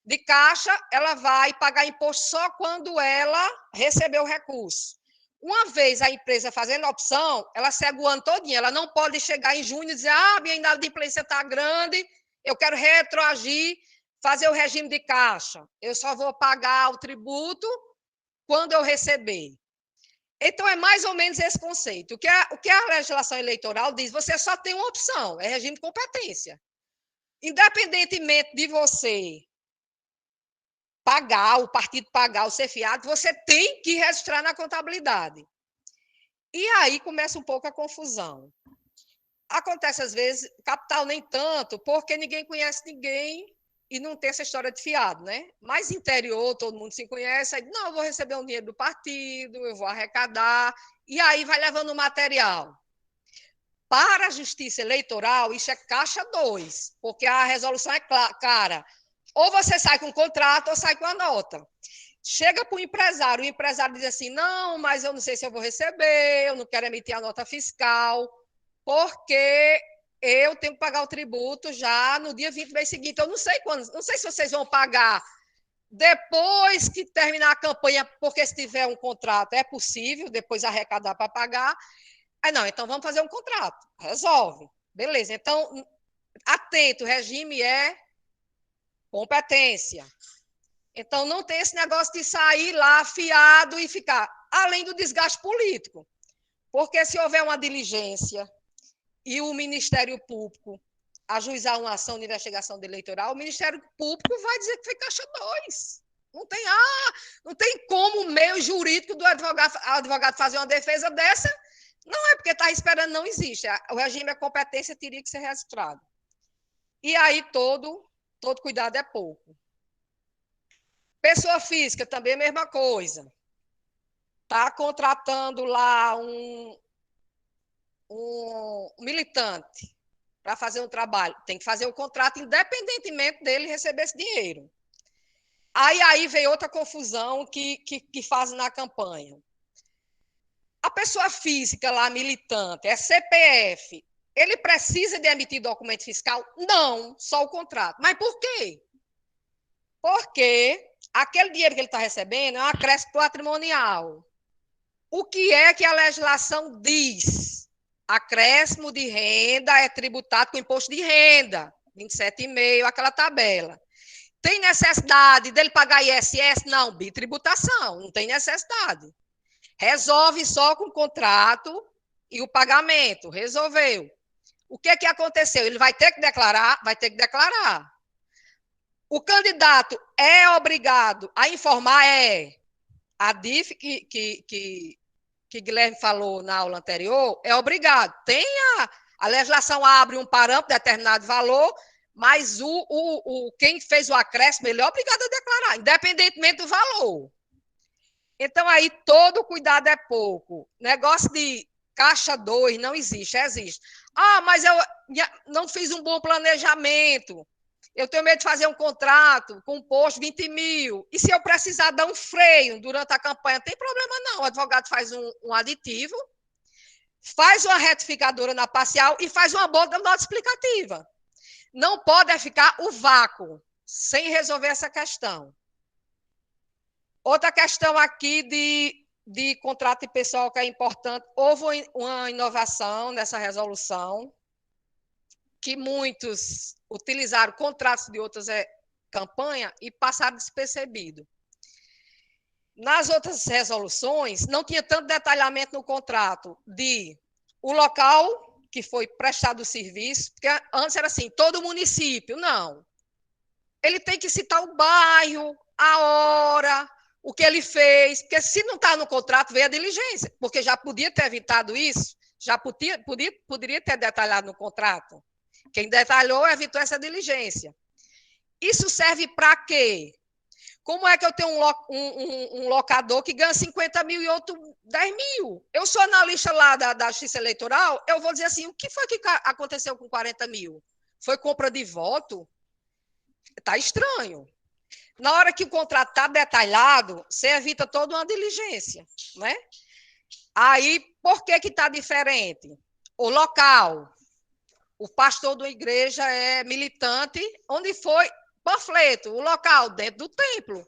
De caixa, ela vai pagar imposto só quando ela receber o recurso. Uma vez a empresa fazendo a opção, ela segue o ano todinho. Ela não pode chegar em junho e dizer, minha inadimplência está grande, eu quero retroagir, fazer o regime de caixa. Eu só vou pagar o tributo quando eu receber. Então, é mais ou menos esse conceito. O que a legislação eleitoral diz, você só tem uma opção, é regime de competência. Independentemente de você pagar, o partido pagar, o ser fiado, você tem que registrar na contabilidade. E aí começa um pouco a confusão. Acontece, às vezes, capital nem tanto, porque ninguém conhece ninguém e não tem essa história de fiado, né? Mas interior, todo mundo se conhece, aí, não, eu vou receber um dinheiro do partido, eu vou arrecadar, e aí vai levando o material. Para a Justiça Eleitoral, isso é caixa 2, porque a resolução é clara. Ou você sai com um contrato ou sai com a nota. Chega para o empresário diz assim, não, mas eu não sei se eu vou receber, eu não quero emitir a nota fiscal, porque eu tenho que pagar o tributo já no dia 20 do mês seguinte. Eu não sei quando, não sei se vocês vão pagar depois que terminar a campanha, porque se tiver um contrato é possível, depois arrecadar para pagar. Aí não, então vamos fazer um contrato, resolve. Beleza, então, atento, o regime é competência. Então, não tem esse negócio de sair lá afiado e ficar, além do desgaste político. Porque se houver uma diligência e o Ministério Público ajuizar uma ação de investigação eleitoral, o Ministério Público vai dizer que foi caixa 2. Não tem como o meio jurídico do advogado fazer uma defesa dessa. Não é porque está esperando, não existe. O regime de competência teria que ser registrado. E aí todo cuidado é pouco. Pessoa física, também a mesma coisa. Está contratando lá um militante para fazer um trabalho. Tem que fazer o contrato independentemente dele receber esse dinheiro. Aí vem outra confusão que fazem na campanha. A pessoa física lá, militante, é CPF, ele precisa de emitir documento fiscal? Não, só o contrato. Mas por quê? Porque aquele dinheiro que ele está recebendo é um acréscimo patrimonial. O que é que a legislação diz? Acréscimo de renda é tributado com imposto de renda, 27,5, aquela tabela. Tem necessidade dele pagar ISS? Não, bitributação, não tem necessidade. Resolve só com o contrato e o pagamento, resolveu. O que aconteceu? Ele vai ter que declarar? Vai ter que declarar. O candidato é obrigado a informar? A DIF que Guilherme falou na aula anterior, é obrigado. A legislação abre um parâmetro de determinado valor, mas quem fez o acréscimo, ele é obrigado a declarar, independentemente do valor. Então, aí, todo cuidado é pouco. Negócio de caixa 2 não existe, existe. Ah, mas eu não fiz um bom planejamento. Eu tenho medo de fazer um contrato com um posto 20 mil. E se eu precisar dar um freio durante a campanha, não tem problema não. O advogado faz um aditivo, faz uma retificadora na parcial e faz uma boa nota explicativa. Não pode ficar o vácuo sem resolver essa questão. Outra questão aqui de contrato de pessoal que é importante. Houve uma inovação nessa resolução, que muitos utilizaram contratos de outras campanhas e passaram despercebido. Nas outras resoluções, não tinha tanto detalhamento no contrato de o local que foi prestado o serviço, porque antes era assim, todo município. Não. Ele tem que citar o bairro, a hora, o que ele fez, porque se não está no contrato, vem a diligência, porque já podia ter evitado isso, já poderia ter detalhado no contrato. Quem detalhou evitou essa diligência. Isso serve para quê? Como é que eu tenho um locador que ganha 50 mil e outro 10 mil? Eu sou analista lá da Justiça Eleitoral, eu vou dizer assim, o que foi que aconteceu com 40 mil? Foi compra de voto? Está estranho. Na hora que o contrato está detalhado, você evita toda uma diligência, né? Aí, por que está diferente? O local. O pastor da igreja é militante, onde foi panfleto, o local dentro do templo.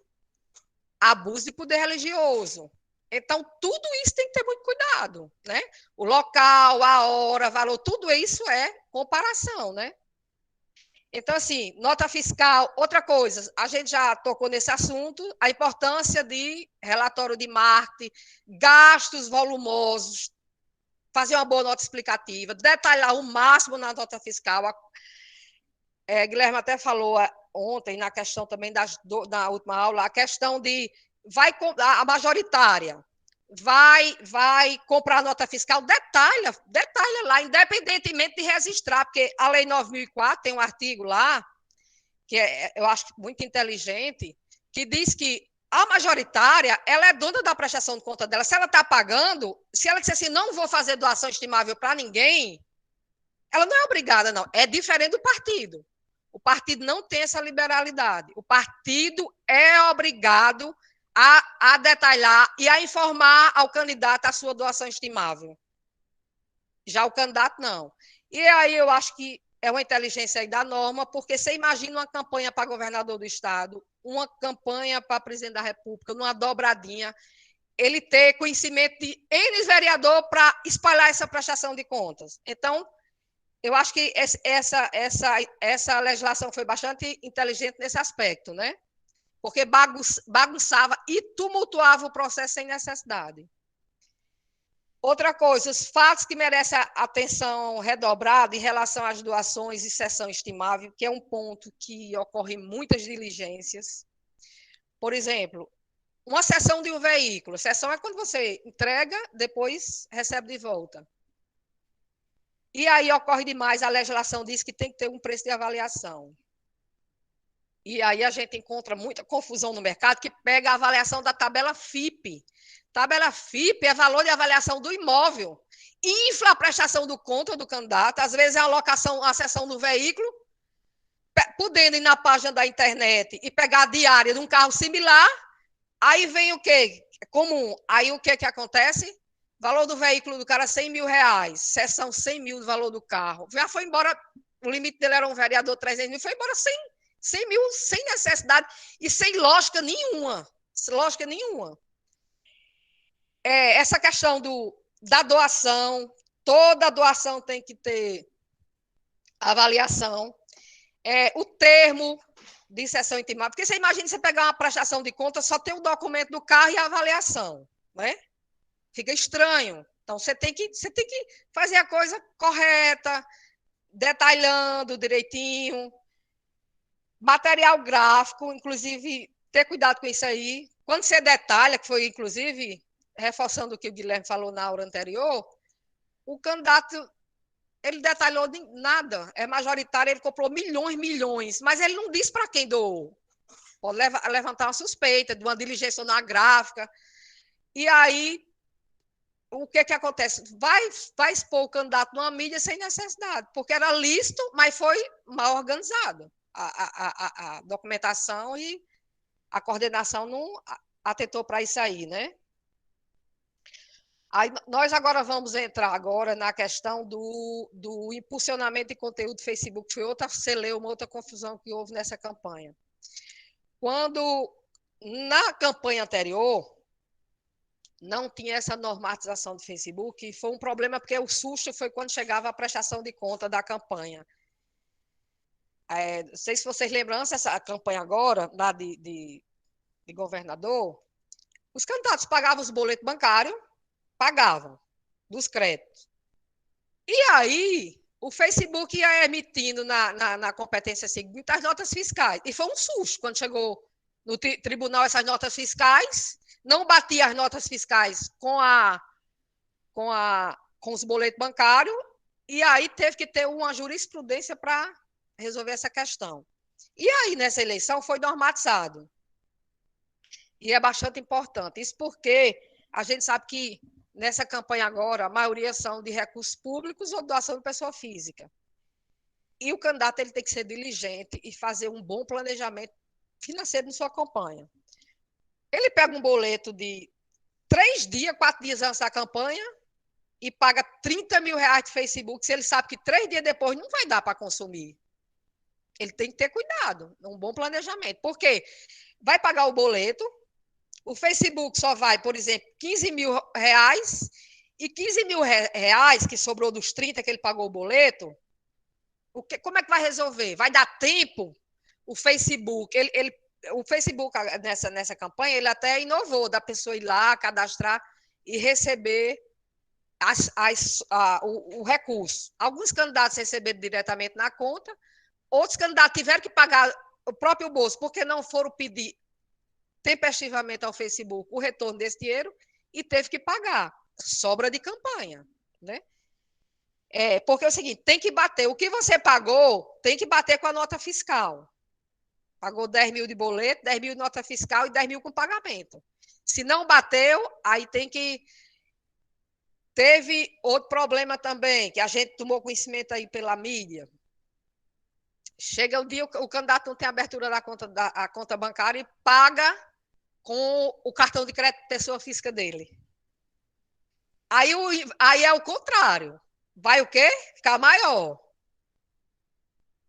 Abuso de poder religioso. Então, tudo isso tem que ter muito cuidado, né? O local, a hora, valor, tudo isso é comparação, né? Então, assim, nota fiscal, outra coisa, a gente já tocou nesse assunto, a importância de relatório de marketing, gastos volumosos, fazer uma boa nota explicativa, detalhar o máximo na nota fiscal. Guilherme até falou ontem, na questão também na última aula, a questão de a majoritária vai comprar nota fiscal, detalha lá, independentemente de registrar, porque a Lei 9.004 tem um artigo lá, que eu acho muito inteligente, que diz que a majoritária, ela é dona da prestação de conta dela. Se ela está pagando, se ela disser assim, não vou fazer doação estimável para ninguém, ela não é obrigada, não. É diferente do partido. O partido não tem essa liberalidade. O partido é obrigado a detalhar e a informar ao candidato a sua doação estimável. Já o candidato, não. E aí eu acho que é uma inteligência aí da norma, porque você imagina uma campanha para governador do estado, uma campanha para presidente da república, numa dobradinha, ele ter conhecimento de N vereador para espalhar essa prestação de contas. Então, eu acho que essa legislação foi bastante inteligente nesse aspecto, né? Porque bagunçava e tumultuava o processo sem necessidade. Outra coisa, os fatos que merecem atenção redobrada em relação às doações e cessão estimável, que é um ponto que ocorre em muitas diligências. Por exemplo, uma cessão de um veículo. Cessão é quando você entrega, depois recebe de volta. E aí ocorre demais, a legislação diz que tem que ter um preço de avaliação. E aí a gente encontra muita confusão no mercado, que pega a avaliação da tabela FIPE. Tabela FIPE é valor de avaliação do imóvel. Infla a prestação do contra do candidato, às vezes é a locação, a cessão do veículo, podendo ir na página da internet e pegar a diária de um carro similar, aí vem o quê? É comum. Aí o que acontece? Valor do veículo do cara, 100 mil reais. Cessão 100 mil do valor do carro. Já foi embora, o limite dele era um vereador 300 mil, foi embora 100 mil, sem necessidade e sem lógica nenhuma. Lógica nenhuma. Essa questão da doação, toda doação tem que ter avaliação. O termo de cessão intimada, porque você imagina você pegar uma prestação de conta, só tem o documento do carro e a avaliação, né? Fica estranho. Então, você tem que fazer a coisa correta, detalhando direitinho. Material gráfico, inclusive, ter cuidado com isso aí. Quando você detalha, que foi, inclusive, reforçando o que o Guilherme falou na aula anterior, o candidato, ele detalhou nada. É majoritário, ele comprou milhões, mas ele não disse para quem doou. Pode levantar uma suspeita de uma diligência na gráfica. E aí, o que acontece? Vai expor o candidato numa mídia sem necessidade, porque era lícito, mas foi mal organizado. A documentação e a coordenação não atentou para isso aí, né? Aí nós agora vamos entrar agora na questão do impulsionamento de conteúdo do Facebook. Foi outra celeuma, outra confusão que houve nessa campanha. Quando, na campanha anterior, não tinha essa normatização do Facebook, e foi um problema porque o susto foi quando chegava a prestação de conta da campanha. Não sei se vocês lembram, antes dessa campanha agora, lá de governador, os candidatos pagavam os boletos bancários, pagavam, dos créditos. E aí, o Facebook ia emitindo na competência seguinte as notas fiscais. E foi um susto quando chegou no tribunal essas notas fiscais, não batia as notas fiscais com os boletos bancários, e aí teve que ter uma jurisprudência para resolver essa questão. E aí, nessa eleição, foi normatizado. E é bastante importante. Isso porque a gente sabe que nessa campanha agora, a maioria são de recursos públicos ou doação de pessoa física. E o candidato ele tem que ser diligente e fazer um bom planejamento financeiro na sua campanha. Ele pega um boleto de 3 dias, 4 dias antes da campanha e paga 30 mil reais de Facebook, se ele sabe que 3 dias depois não vai dar para consumir. Ele tem que ter cuidado, um bom planejamento. Por quê? Vai pagar o boleto, o Facebook só vai, por exemplo, 15 mil reais, e 15 mil reais que sobrou dos 30 que ele pagou o boleto, como é que vai resolver? Vai dar tempo? O Facebook, o Facebook nessa campanha, ele até inovou da pessoa ir lá, cadastrar e receber o recurso. Alguns candidatos receberam diretamente na conta, outros candidatos tiveram que pagar o próprio bolso, porque não foram pedir tempestivamente ao Facebook o retorno desse dinheiro e teve que pagar. Sobra de campanha, né? Porque é o seguinte, tem que bater. O que você pagou, tem que bater com a nota fiscal. Pagou 10 mil de boleto, 10 mil de nota fiscal e 10 mil com pagamento. Se não bateu, aí tem que... Teve outro problema também, que a gente tomou conhecimento aí pela mídia. Chega o dia, o candidato não tem abertura da conta bancária e paga com o cartão de crédito pessoa física dele. Aí é o contrário. Vai o quê? Ficar maior.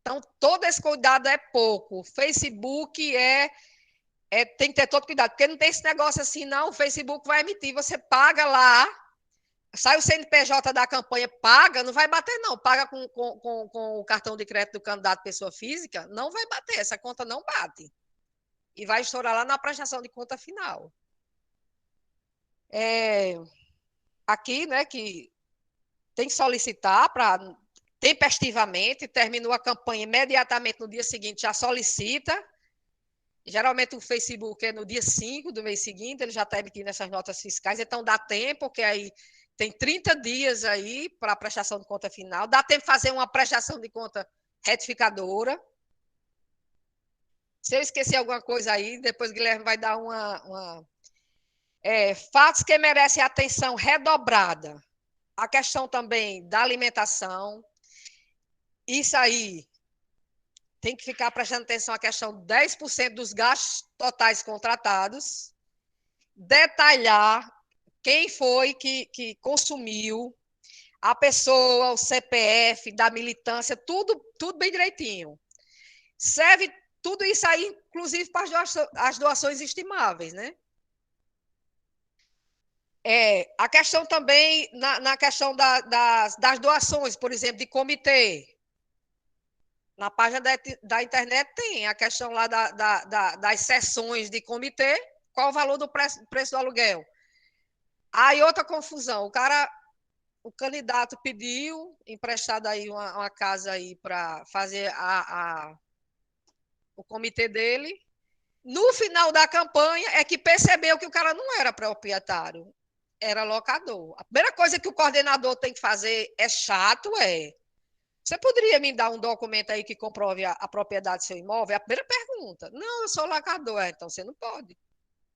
Então, todo esse cuidado é pouco. O Facebook tem que ter todo cuidado, porque não tem esse negócio assim, não. O Facebook vai emitir, você paga lá, sai o CNPJ da campanha, paga, não vai bater, não. Paga com o cartão de crédito do candidato pessoa física, não vai bater, essa conta não bate. E vai estourar lá na prestação de conta final. Aqui, né, que tem que solicitar para tempestivamente, terminou a campanha imediatamente no dia seguinte, já solicita. Geralmente o Facebook é no dia 5 do mês seguinte, ele já está emitindo essas notas fiscais, então dá tempo, porque aí tem 30 dias aí para a prestação de conta final, dá tempo de fazer uma prestação de conta retificadora. Se eu esquecer alguma coisa aí, depois o Guilherme vai dar fatos que merecem atenção redobrada. A questão também da alimentação. Isso aí tem que ficar prestando atenção à questão de 10% dos gastos totais contratados. Detalhar quem foi que consumiu, a pessoa, o CPF, da militância, tudo bem direitinho. Serve tudo isso aí, inclusive, para as doações estimáveis, né? A questão também, na questão das doações, por exemplo, de comitê. Na página da internet tem a questão lá das sessões de comitê, qual o valor do preço do aluguel. Aí outra confusão, o candidato pediu emprestado aí uma casa aí para fazer o comitê dele. No final da campanha é que percebeu que o cara não era proprietário, era locador. A primeira coisa que o coordenador tem que fazer você poderia me dar um documento aí que comprove a propriedade do seu imóvel? É a primeira pergunta. Não, eu sou locador. Então você não pode.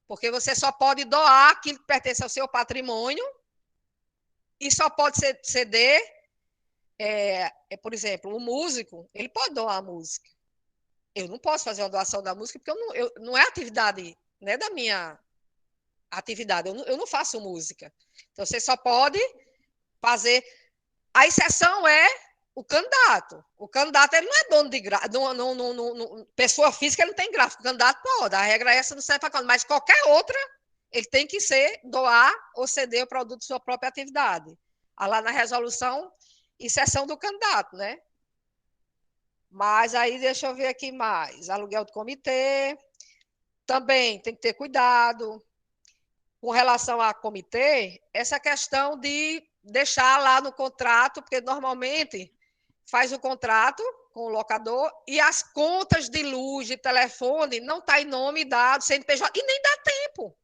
Porque você só pode doar aquilo que pertence ao seu patrimônio e só pode ceder, por exemplo, o músico, ele pode doar a música. Eu não posso fazer uma doação da música porque não é atividade, não é da minha atividade, eu não faço música. Então, você só pode fazer... A exceção é o candidato. O candidato, ele não é dono de gráfico. Pessoa física, ele não tem gráfico. O candidato pode. A regra é essa, não serve para candidato. Mas qualquer outra, ele tem que doar ou ceder o produto de sua própria atividade. Lá na resolução, exceção do candidato, né? Mas aí, deixa eu ver aqui mais. Aluguel do comitê. Também tem que ter cuidado. Com relação a comitê, essa questão de deixar lá no contrato, porque normalmente faz o contrato com o locador e as contas de luz, de telefone, não está em nome dado, CNPJ, e nem dá tempo.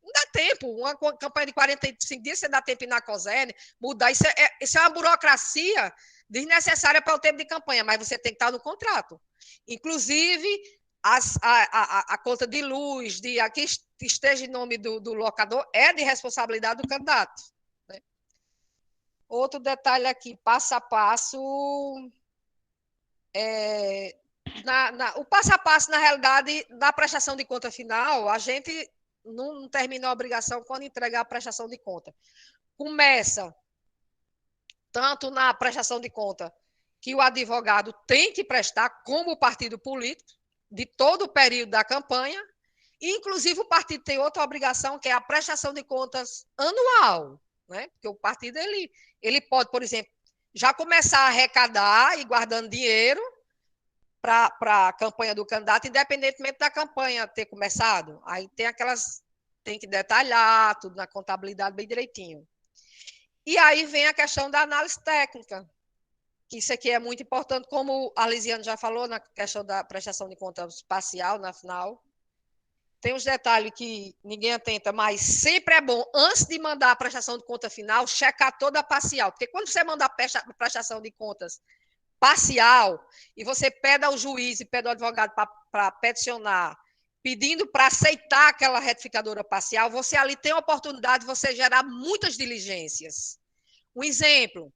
Não dá tempo. Uma campanha de 45 dias, você dá tempo na COSERN, mudar. Isso é uma burocracia desnecessária para o tempo de campanha, mas você tem que estar no contrato. Inclusive, a conta de luz, que esteja em nome do locador, é de responsabilidade do candidato. Né? Outro detalhe aqui, passo a passo. O passo a passo, na realidade, da prestação de conta final, a gente não termina a obrigação quando entregar a prestação de conta. Começa tanto na prestação de conta que o advogado tem que prestar, como o partido político, de todo o período da campanha, e, inclusive, o partido tem outra obrigação, que é a prestação de contas anual, né? Porque o partido ele pode, por exemplo, já começar a arrecadar e guardando dinheiro para a campanha do candidato, independentemente da campanha ter começado. Aí tem que detalhar tudo na contabilidade bem direitinho. E aí vem a questão da análise técnica, que isso aqui é muito importante, como a Lisiane já falou, na questão da prestação de contas parcial, na final. Tem uns detalhes que ninguém atenta, mas sempre é bom, antes de mandar a prestação de conta final, checar toda a parcial. Porque quando você manda a prestação de contas parcial, e você pede ao juiz e pede ao advogado para peticionar, pedindo para aceitar aquela retificadora parcial, você ali tem a oportunidade de você gerar muitas diligências. Um exemplo,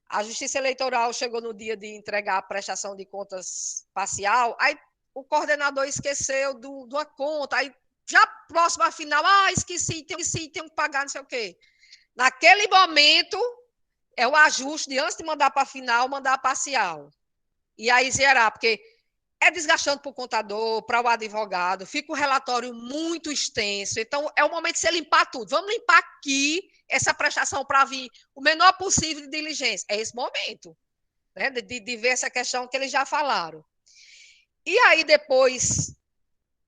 a Justiça Eleitoral chegou no dia de entregar a prestação de contas parcial, aí o coordenador esqueceu de uma conta, aí já próximo à final, esqueci, tenho que pagar, não sei o quê. Naquele momento, é o ajuste de, antes de mandar para a final, mandar a parcial. E aí zerar, porque é desgastante para o contador, para o advogado, fica um relatório muito extenso. Então, é o momento de você limpar tudo. Vamos limpar aqui essa prestação para vir o menor possível de diligência. É esse momento, né? de ver essa questão que eles já falaram. E aí, depois,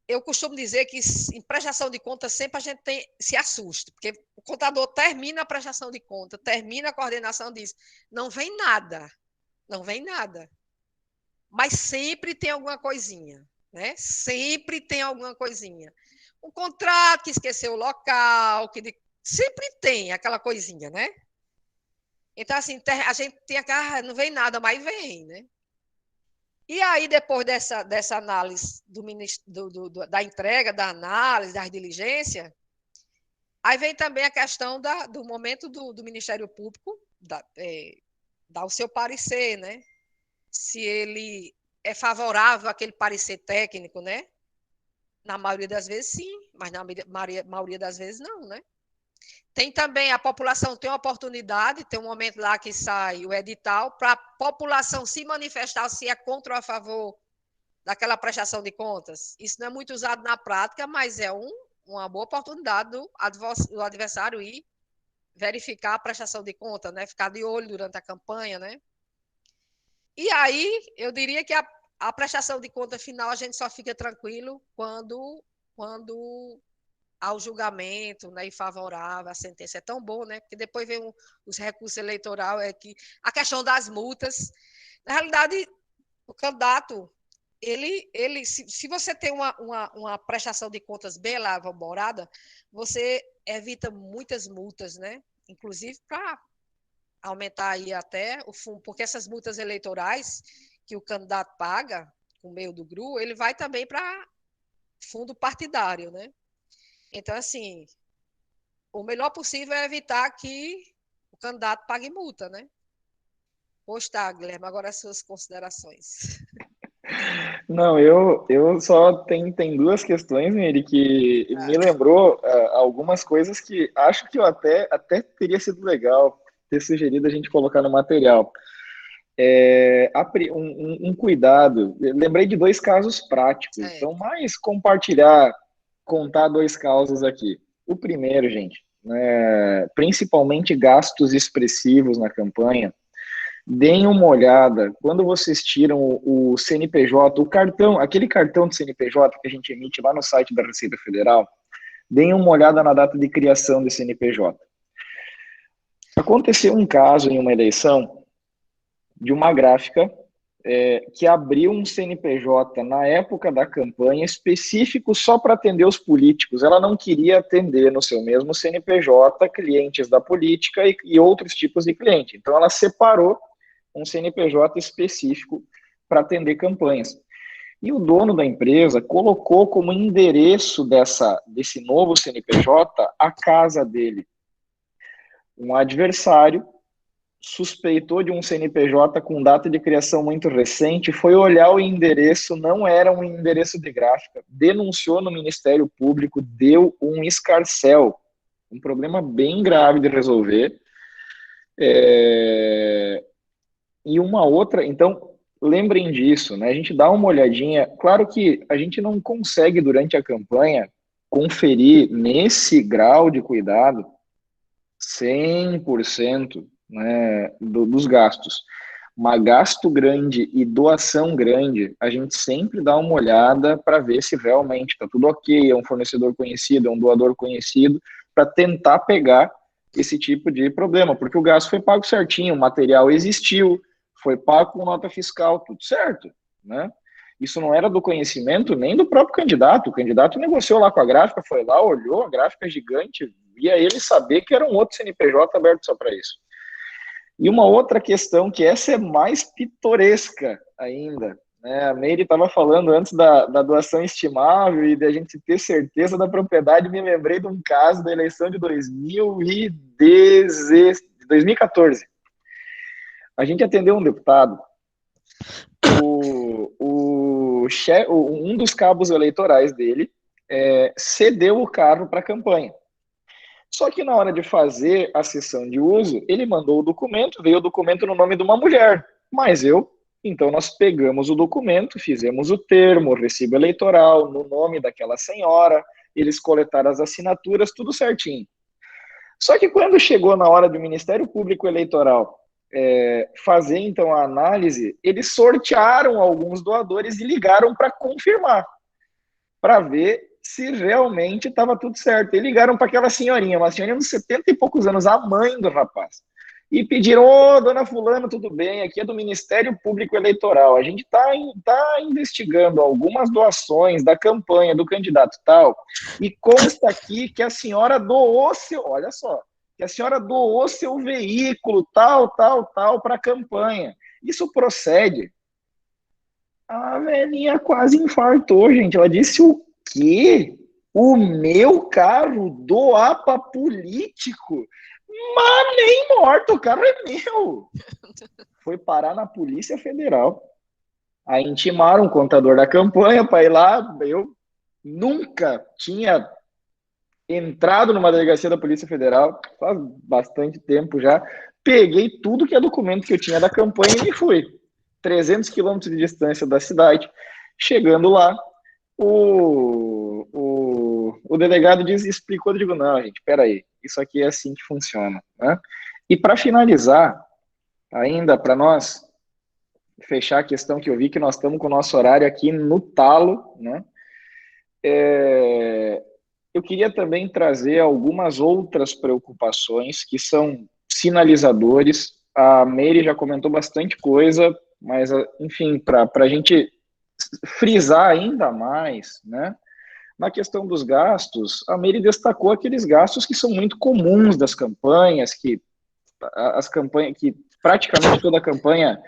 eu costumo dizer que em prestação de conta sempre a gente se assusta, porque o contador termina a prestação de conta, termina a coordenação disso, não vem nada, não vem nada. Mas sempre tem alguma coisinha, né? Sempre tem alguma coisinha. Um contrato que esqueceu o local, sempre tem aquela coisinha, né? Então, assim, a gente tem não vem nada, mas vem, né? E aí, depois dessa análise da entrega, da análise, das diligências, aí vem também a questão do momento do Ministério Público dar o seu parecer, né? Se ele é favorável àquele parecer técnico, né? Na maioria das vezes, sim, mas na maioria das vezes, não, né? Tem também, a população tem uma oportunidade, tem um momento lá que sai o edital, para a população se manifestar se é contra ou a favor daquela prestação de contas. Isso não é muito usado na prática, mas é uma boa oportunidade do adversário ir verificar a prestação de conta, né? Ficar de olho durante a campanha, né? E aí, eu diria que a prestação de conta final a gente só fica tranquilo quando ao julgamento, né, e favorável, a sentença é tão bom, né? Porque depois vem os recursos eleitorais, a questão das multas. Na realidade, o candidato, se você tem uma prestação de contas bem elaborada, você evita muitas multas, né? Inclusive para aumentar aí até o fundo, porque essas multas eleitorais que o candidato paga, por meio do GRU, ele vai também para fundo partidário, né? Então, assim, o melhor possível é evitar que o candidato pague multa, né? Pois tá, Guilherme, agora as suas considerações. Não, eu só tem duas questões, Mary, que me lembrou algumas coisas que acho que eu até teria sido legal ter sugerido a gente colocar no material. Um cuidado, lembrei de dois casos práticos, então mais contar dois casos aqui. O primeiro, gente, principalmente gastos expressivos na campanha, deem uma olhada, quando vocês tiram o CNPJ, o cartão, aquele cartão de CNPJ que a gente emite lá no site da Receita Federal, deem uma olhada na data de criação do CNPJ. Aconteceu um caso em uma eleição de uma gráfica que abriu um CNPJ na época da campanha específico só para atender os políticos. Ela não queria atender no seu mesmo CNPJ clientes da política e outros tipos de cliente. Então ela separou um CNPJ específico para atender campanhas. E o dono da empresa colocou como endereço desse novo CNPJ a casa dele. Um adversário suspeitou de um CNPJ com data de criação muito recente, foi olhar o endereço, não era um endereço de gráfica, denunciou no Ministério Público, deu um escarcéu, um problema bem grave de resolver. E uma outra, então, lembrem disso, né? A gente dá uma olhadinha, claro que a gente não consegue, durante a campanha, conferir nesse grau de cuidado 100%, né, dos gastos. Mas gasto grande e doação grande, a gente sempre dá uma olhada para ver se realmente está tudo ok, é um fornecedor conhecido, é um doador conhecido, para tentar pegar esse tipo de problema, porque o gasto foi pago certinho, o material existiu, foi pago com nota fiscal, tudo certo, né? Isso não era do conhecimento nem do próprio candidato. O candidato negociou lá com a gráfica, foi lá, olhou a gráfica gigante, via ele saber que era um outro CNPJ aberto só para isso. E uma outra questão, que essa é mais pitoresca ainda, né? A Meire estava falando antes da doação estimável e da gente ter certeza da propriedade, me lembrei de um caso da eleição de 2014. A gente atendeu um deputado, um dos cabos eleitorais dele cedeu o carro para a campanha. Só que na hora de fazer a cessão de uso, ele mandou o documento, veio o documento no nome de uma mulher, então nós pegamos o documento, fizemos o termo, o recibo eleitoral, no nome daquela senhora, eles coletaram as assinaturas, tudo certinho. Só que quando chegou na hora do Ministério Público Eleitoral fazer então a análise, eles sortearam alguns doadores e ligaram para confirmar, para ver se realmente estava tudo certo. E ligaram para aquela senhorinha, uma senhorinha de 70 e poucos anos, a mãe do rapaz, e pediram: ô, dona fulano, tudo bem, aqui é do Ministério Público Eleitoral, a gente está investigando algumas doações da campanha do candidato tal, e consta aqui que a senhora doou olha só, que a senhora doou seu veículo tal para a campanha. Isso procede? A velhinha quase infartou, gente. Ela disse: o quê? O meu carro doar para político? Mas nem morto, o carro é meu. Foi parar na Polícia Federal. Aí intimaram o contador da campanha para ir lá. Eu nunca tinha entrado numa delegacia da Polícia Federal, faz bastante tempo já. Peguei tudo que é documento que eu tinha da campanha e me fui. 300 quilômetros de distância da cidade. Chegando lá, o delegado explicou, eu digo: não, gente, peraí, isso aqui é assim que funciona, né? E para finalizar, ainda para nós fechar a questão, que eu vi que nós estamos com o nosso horário aqui no talo, né? Eu queria também trazer algumas outras preocupações que são sinalizadores. A Meire já comentou bastante coisa, mas, enfim, para a gente frisar ainda mais, né? Na questão dos gastos, a Meire destacou aqueles gastos que são muito comuns das campanhas, que praticamente toda a campanha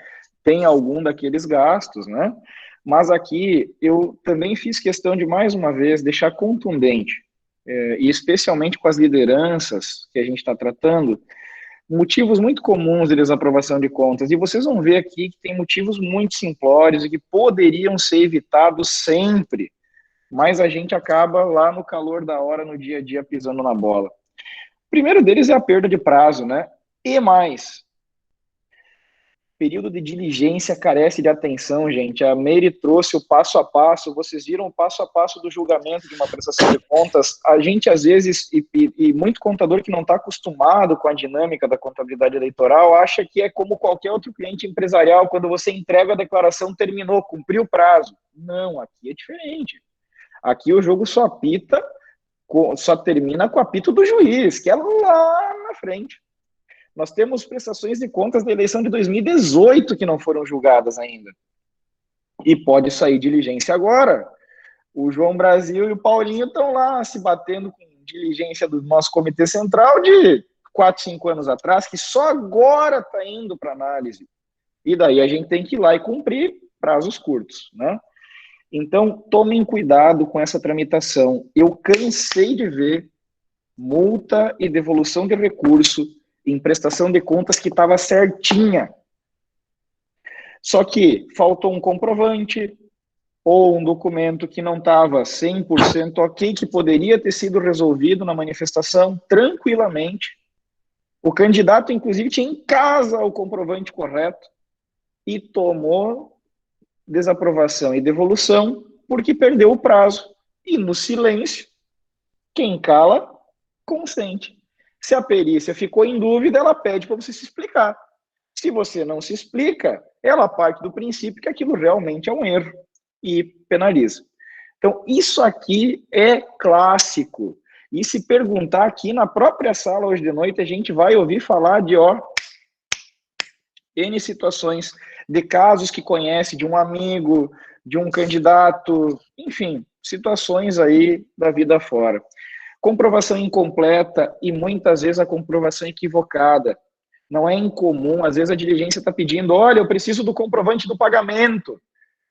tem algum daqueles gastos, né? Mas aqui eu também fiz questão de, mais uma vez, deixar contundente. e especialmente com as lideranças que a gente está tratando, motivos muito comuns de desaprovação de contas, e vocês vão ver aqui que tem motivos muito simplórios e que poderiam ser evitados sempre, mas a gente acaba lá no calor da hora, no dia a dia, pisando na bola. O primeiro deles é a perda de prazo, né? E mais, período de diligência carece de atenção, gente. A Meire trouxe o passo a passo, vocês viram o passo a passo do julgamento de uma prestação de contas. A gente, às vezes, e muito contador que não está acostumado com a dinâmica da contabilidade eleitoral, acha que é como qualquer outro cliente empresarial, quando você entrega a declaração, terminou, cumpriu o prazo. Não, aqui é diferente. Aqui o jogo só termina com o apito do juiz, que é lá na frente. Nós temos prestações de contas da eleição de 2018 que não foram julgadas ainda. E pode sair diligência agora. O João Brasil e o Paulinho estão lá se batendo com diligência do nosso Comitê Central de 4, 5 anos atrás, que só agora está indo para análise. E daí a gente tem que ir lá e cumprir prazos curtos, né? Então, tomem cuidado com essa tramitação. Eu cansei de ver multa e devolução de recurso em prestação de contas que estava certinha. Só que faltou um comprovante ou um documento que não estava 100% ok, que poderia ter sido resolvido na manifestação tranquilamente. O candidato, inclusive, tinha em casa o comprovante correto e tomou desaprovação e devolução porque perdeu o prazo. E no silêncio, quem cala, consente. Se a perícia ficou em dúvida, ela pede para você se explicar. Se você não se explica, ela parte do princípio que aquilo realmente é um erro e penaliza. Então, isso aqui é clássico. E se perguntar aqui na própria sala hoje de noite, a gente vai ouvir falar de, N situações, de casos que conhece, de um amigo, de um candidato, enfim, situações aí da vida fora. Comprovação incompleta e muitas vezes a comprovação equivocada. Não é incomum, às vezes a diligência está pedindo, olha, eu preciso do comprovante do pagamento.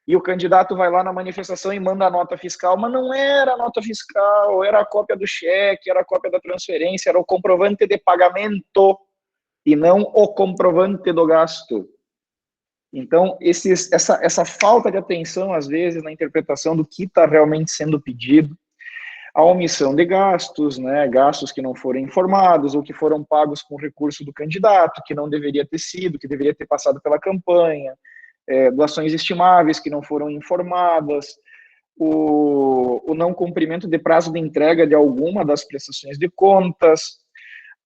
E o candidato vai lá na manifestação e manda a nota fiscal, mas não era a nota fiscal, era a cópia do cheque, era a cópia da transferência, era o comprovante de pagamento e não o comprovante do gasto. Então, essa falta de atenção, às vezes, na interpretação do que está realmente sendo pedido, a omissão de gastos, né, gastos que não foram informados ou que foram pagos com recurso do candidato, que não deveria ter sido, que deveria ter passado pela campanha, doações estimáveis que não foram informadas, o não cumprimento de prazo de entrega de alguma das prestações de contas,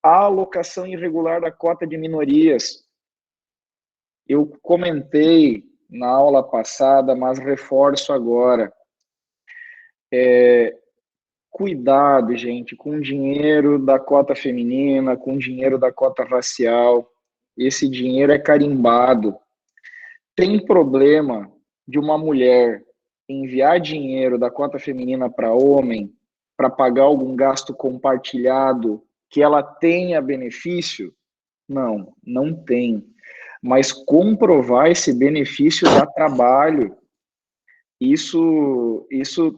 a alocação irregular da cota de minorias. Eu comentei na aula passada, mas reforço agora. Cuidado, gente, com o dinheiro da cota feminina, com o dinheiro da cota racial. Esse dinheiro é carimbado. Tem problema de uma mulher enviar dinheiro da cota feminina para homem para pagar algum gasto compartilhado que ela tenha benefício? Não, não tem. Mas comprovar esse benefício dá trabalho. Isso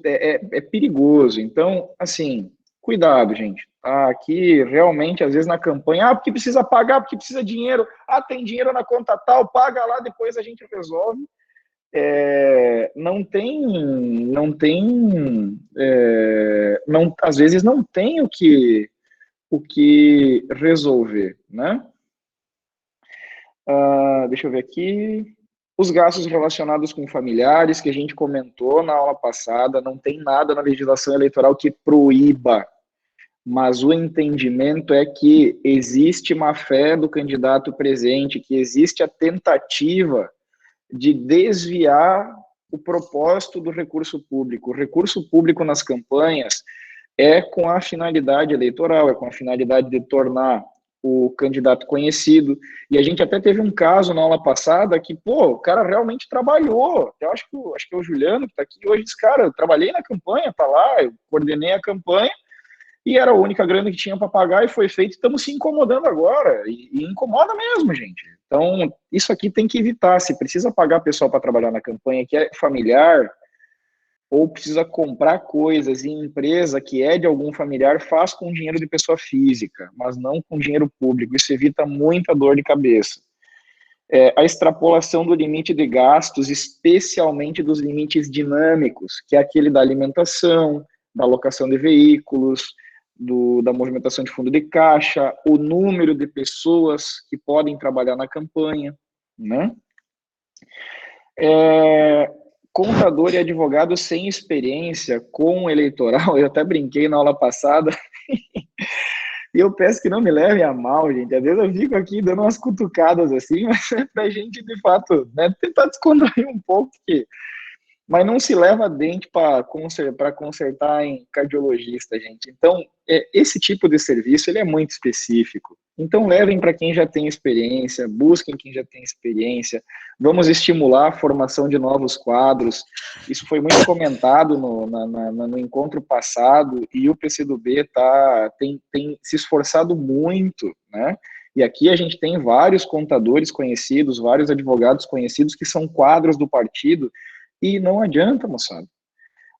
é perigoso. Então, assim, cuidado, gente. Aqui, realmente, às vezes na campanha, porque precisa pagar, porque precisa de dinheiro. Tem dinheiro na conta tal, paga lá, depois a gente resolve. Às vezes não tem o que resolver, né? Deixa eu ver aqui. Os gastos relacionados com familiares, que a gente comentou na aula passada, não tem nada na legislação eleitoral que proíba, mas o entendimento é que existe má-fé do candidato presente, que existe a tentativa de desviar o propósito do recurso público. O recurso público nas campanhas é com a finalidade eleitoral, é com a finalidade de tornar o candidato conhecido, e a gente até teve um caso na aula passada que, o cara realmente trabalhou. Eu acho que é o Juliano que está aqui hoje, disse, cara, eu trabalhei na campanha, tá lá, eu coordenei a campanha, e era a única grana que tinha para pagar, e foi feito, estamos se incomodando agora, e incomoda mesmo, gente. Então, isso aqui tem que evitar, se precisa pagar pessoal para trabalhar na campanha, que é familiar, ou precisa comprar coisas em empresa que é de algum familiar, faz com dinheiro de pessoa física, mas não com dinheiro público. Isso evita muita dor de cabeça. A extrapolação do limite de gastos, especialmente dos limites dinâmicos, que é aquele da alimentação, da alocação de veículos, da movimentação de fundo de caixa, o número de pessoas que podem trabalhar na campanha, né? Contador e advogado sem experiência com eleitoral, eu até brinquei na aula passada, e eu peço que não me levem a mal, gente, às vezes eu fico aqui dando umas cutucadas assim, mas é pra gente, de fato, né, tentar descontrair um pouco, mas não se leva dente para consertar em cardiologista, gente. Então, esse tipo de serviço, ele é muito específico. Então, levem para quem já tem experiência, busquem quem já tem experiência, vamos estimular a formação de novos quadros. Isso foi muito comentado no encontro passado, e o PCdoB tem se esforçado muito, né? E aqui a gente tem vários contadores conhecidos, vários advogados conhecidos que são quadros do partido. E não adianta, moçada.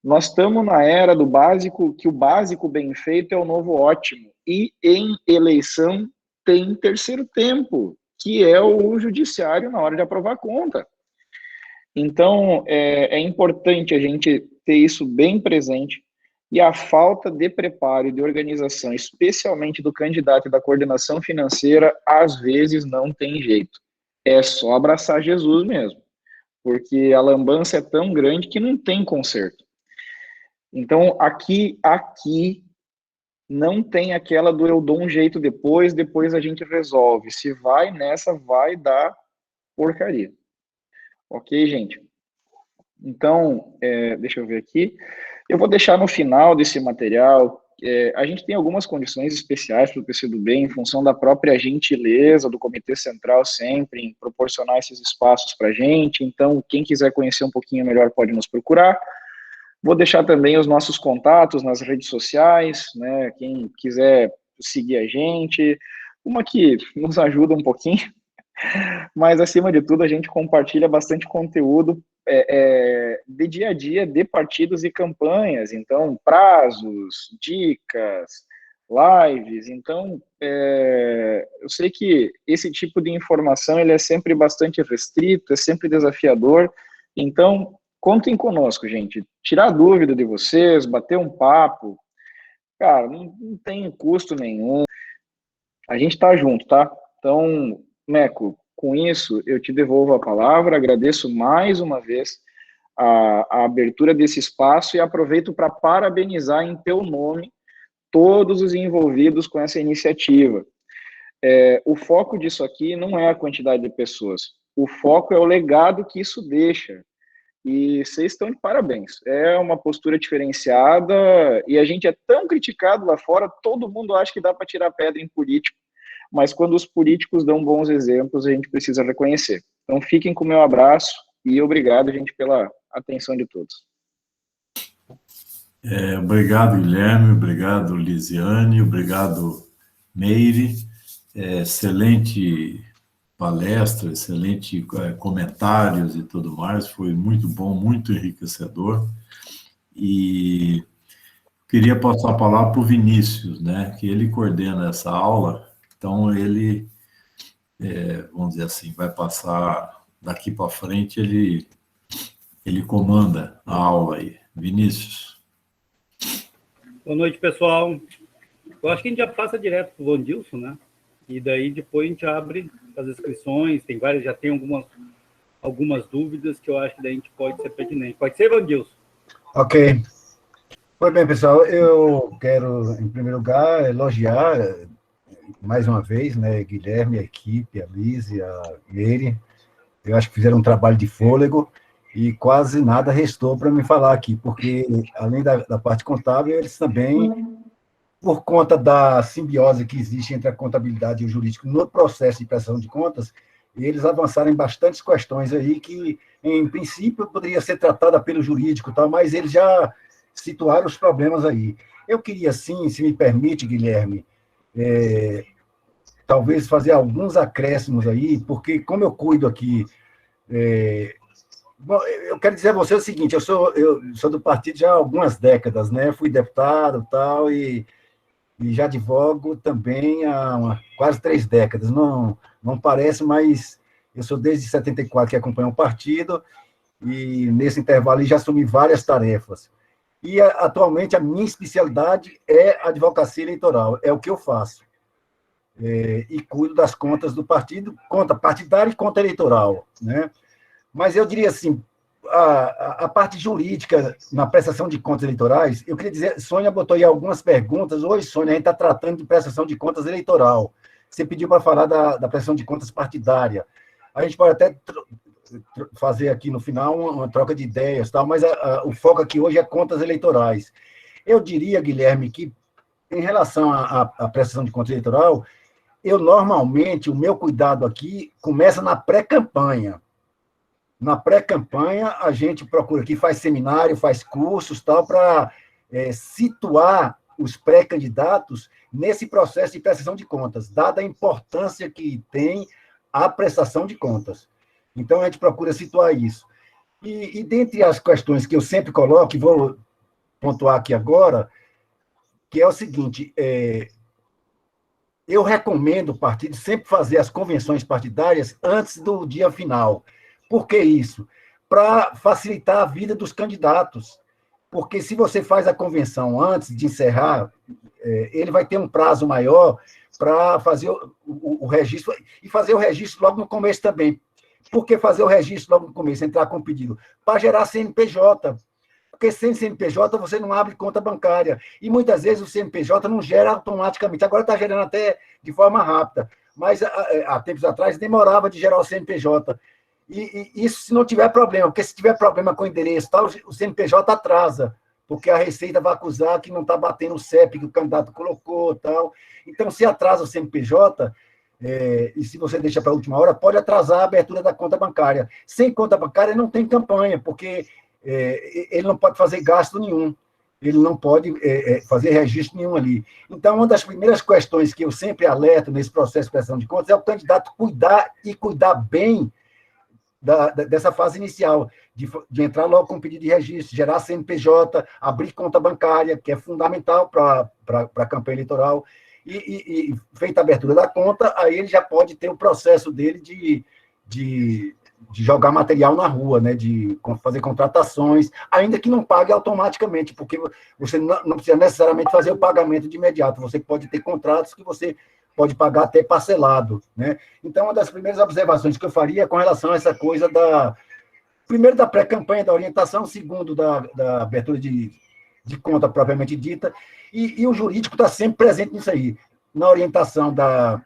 Nós estamos na era do básico, que o básico bem feito é o novo ótimo. E em eleição tem terceiro tempo, que é o judiciário na hora de aprovar a conta. Então, é importante a gente ter isso bem presente. E a falta de preparo e de organização, especialmente do candidato e da coordenação financeira, às vezes não tem jeito. É só abraçar Jesus mesmo, porque a lambança é tão grande que não tem conserto. Então, aqui não tem aquela do eu dou um jeito depois a gente resolve. Se vai nessa, vai dar porcaria. Ok, gente? Então, deixa eu ver aqui. Eu vou deixar no final desse material, a gente tem algumas condições especiais para o PCdoB, em função da própria gentileza do Comitê Central sempre em proporcionar esses espaços para a gente. Então, quem quiser conhecer um pouquinho melhor pode nos procurar. Vou deixar também os nossos contatos nas redes sociais, né? Quem quiser seguir a gente, uma que nos ajuda um pouquinho, mas acima de tudo a gente compartilha bastante conteúdo de dia a dia de partidos e campanhas, então prazos, dicas, lives. Então eu sei que esse tipo de informação ele é sempre bastante restrito, é sempre desafiador, então contem conosco, gente, tirar dúvida de vocês, bater um papo, cara, não tem custo nenhum, a gente tá junto, tá? Então, Meco, com isso, eu te devolvo a palavra, agradeço mais uma vez a abertura desse espaço e aproveito para parabenizar em teu nome todos os envolvidos com essa iniciativa. O foco disso aqui não é a quantidade de pessoas, o foco é o legado que isso deixa. E vocês estão de parabéns. É uma postura diferenciada e a gente é tão criticado lá fora, todo mundo acha que dá para tirar pedra em político, mas quando os políticos dão bons exemplos, a gente precisa reconhecer. Então, fiquem com o meu abraço e obrigado, gente, pela atenção de todos. Obrigado, Guilherme, obrigado, Lisiane, obrigado, Meire. Excelente palestra, excelente comentários e tudo mais, foi muito bom, muito enriquecedor. E queria passar a palavra para o Vinícius, né, que ele coordena essa aula, então ele, vamos dizer assim, vai passar daqui para frente, ele comanda a aula aí. Vinícius. Boa noite, pessoal. Eu acho que a gente já passa direto para o Vandilson, né? E daí depois a gente abre as inscrições, tem várias, já tem algumas dúvidas que eu acho que daí a gente pode ser pertinente. Pode ser, Vandilson? Ok. Pois bem, pessoal, eu quero, em primeiro lugar, elogiar mais uma vez, né, Guilherme, a equipe, a Lise, a Meire. Eu acho que fizeram um trabalho de fôlego e quase nada restou para me falar aqui, porque, além da parte contábil, eles também, por conta da simbiose que existe entre a contabilidade e o jurídico no processo de prestação de contas, eles avançaram em bastantes questões aí que, em princípio, poderia ser tratada pelo jurídico, tal, mas eles já situaram os problemas aí. Eu queria, sim, se me permite, Guilherme, talvez fazer alguns acréscimos aí, porque como eu cuido aqui Bom, eu quero dizer a você o seguinte, eu sou do partido já há algumas décadas, né? Fui deputado tal, e já advogo também há quase 3 décadas. Não parece, mas eu sou desde 74 que acompanho o partido, e nesse intervalo já assumi várias tarefas. E atualmente a minha especialidade é a advocacia eleitoral, é o que eu faço. E cuido das contas do partido, conta partidária e conta eleitoral, né? Mas eu diria assim, a parte jurídica na prestação de contas eleitorais, eu queria dizer, Sônia botou aí algumas perguntas. Hoje, Sônia, a gente está tratando de prestação de contas eleitoral. Você pediu para falar da prestação de contas partidária. A gente pode até fazer aqui no final uma troca de ideias, tal, mas o foco aqui hoje é contas eleitorais. Eu diria, Guilherme, que em relação à prestação de contas eleitoral, normalmente, o meu cuidado aqui começa na pré-campanha. Na pré-campanha, a gente procura aqui, faz seminário, faz cursos, tal, para situar os pré-candidatos nesse processo de prestação de contas, dada a importância que tem a prestação de contas. Então, a gente procura situar isso. E dentre as questões que eu sempre coloco, e vou pontuar aqui agora, que é o seguinte, eu recomendo o partido sempre fazer as convenções partidárias antes do dia final. Por que isso? Para facilitar a vida dos candidatos. Porque se você faz a convenção antes de encerrar, ele vai ter um prazo maior para fazer o registro, e fazer o registro logo no começo também. Por que fazer o registro logo no começo, entrar com o pedido? Para gerar CNPJ. Porque sem CNPJ você não abre conta bancária. E muitas vezes o CNPJ não gera automaticamente. Agora está gerando até de forma rápida. Mas há tempos atrás demorava de gerar o CNPJ. E isso se não tiver problema, porque se tiver problema com o endereço, tal, o CNPJ atrasa, porque a Receita vai acusar que não está batendo o CEP que o candidato colocou, tal. Então, se atrasa o CNPJ, e se você deixa para a última hora, pode atrasar a abertura da conta bancária. Sem conta bancária não tem campanha, porque ele não pode fazer gasto nenhum, ele não pode fazer registro nenhum ali. Então, uma das primeiras questões que eu sempre alerto nesse processo de prestação de contas é o candidato cuidar bem dessa fase inicial, de entrar logo com pedido de registro, gerar CNPJ, abrir conta bancária, que é fundamental para a campanha eleitoral, e feita a abertura da conta, aí ele já pode ter o processo dele de jogar material na rua, né, de fazer contratações, ainda que não pague automaticamente, porque você não precisa necessariamente fazer o pagamento de imediato, você pode ter contratos que você pode pagar até parcelado, né? Então, uma das primeiras observações que eu faria é com relação a essa coisa primeiro, da pré-campanha, da orientação, segundo, da abertura de conta propriamente dita, e o jurídico está sempre presente nisso aí, na orientação da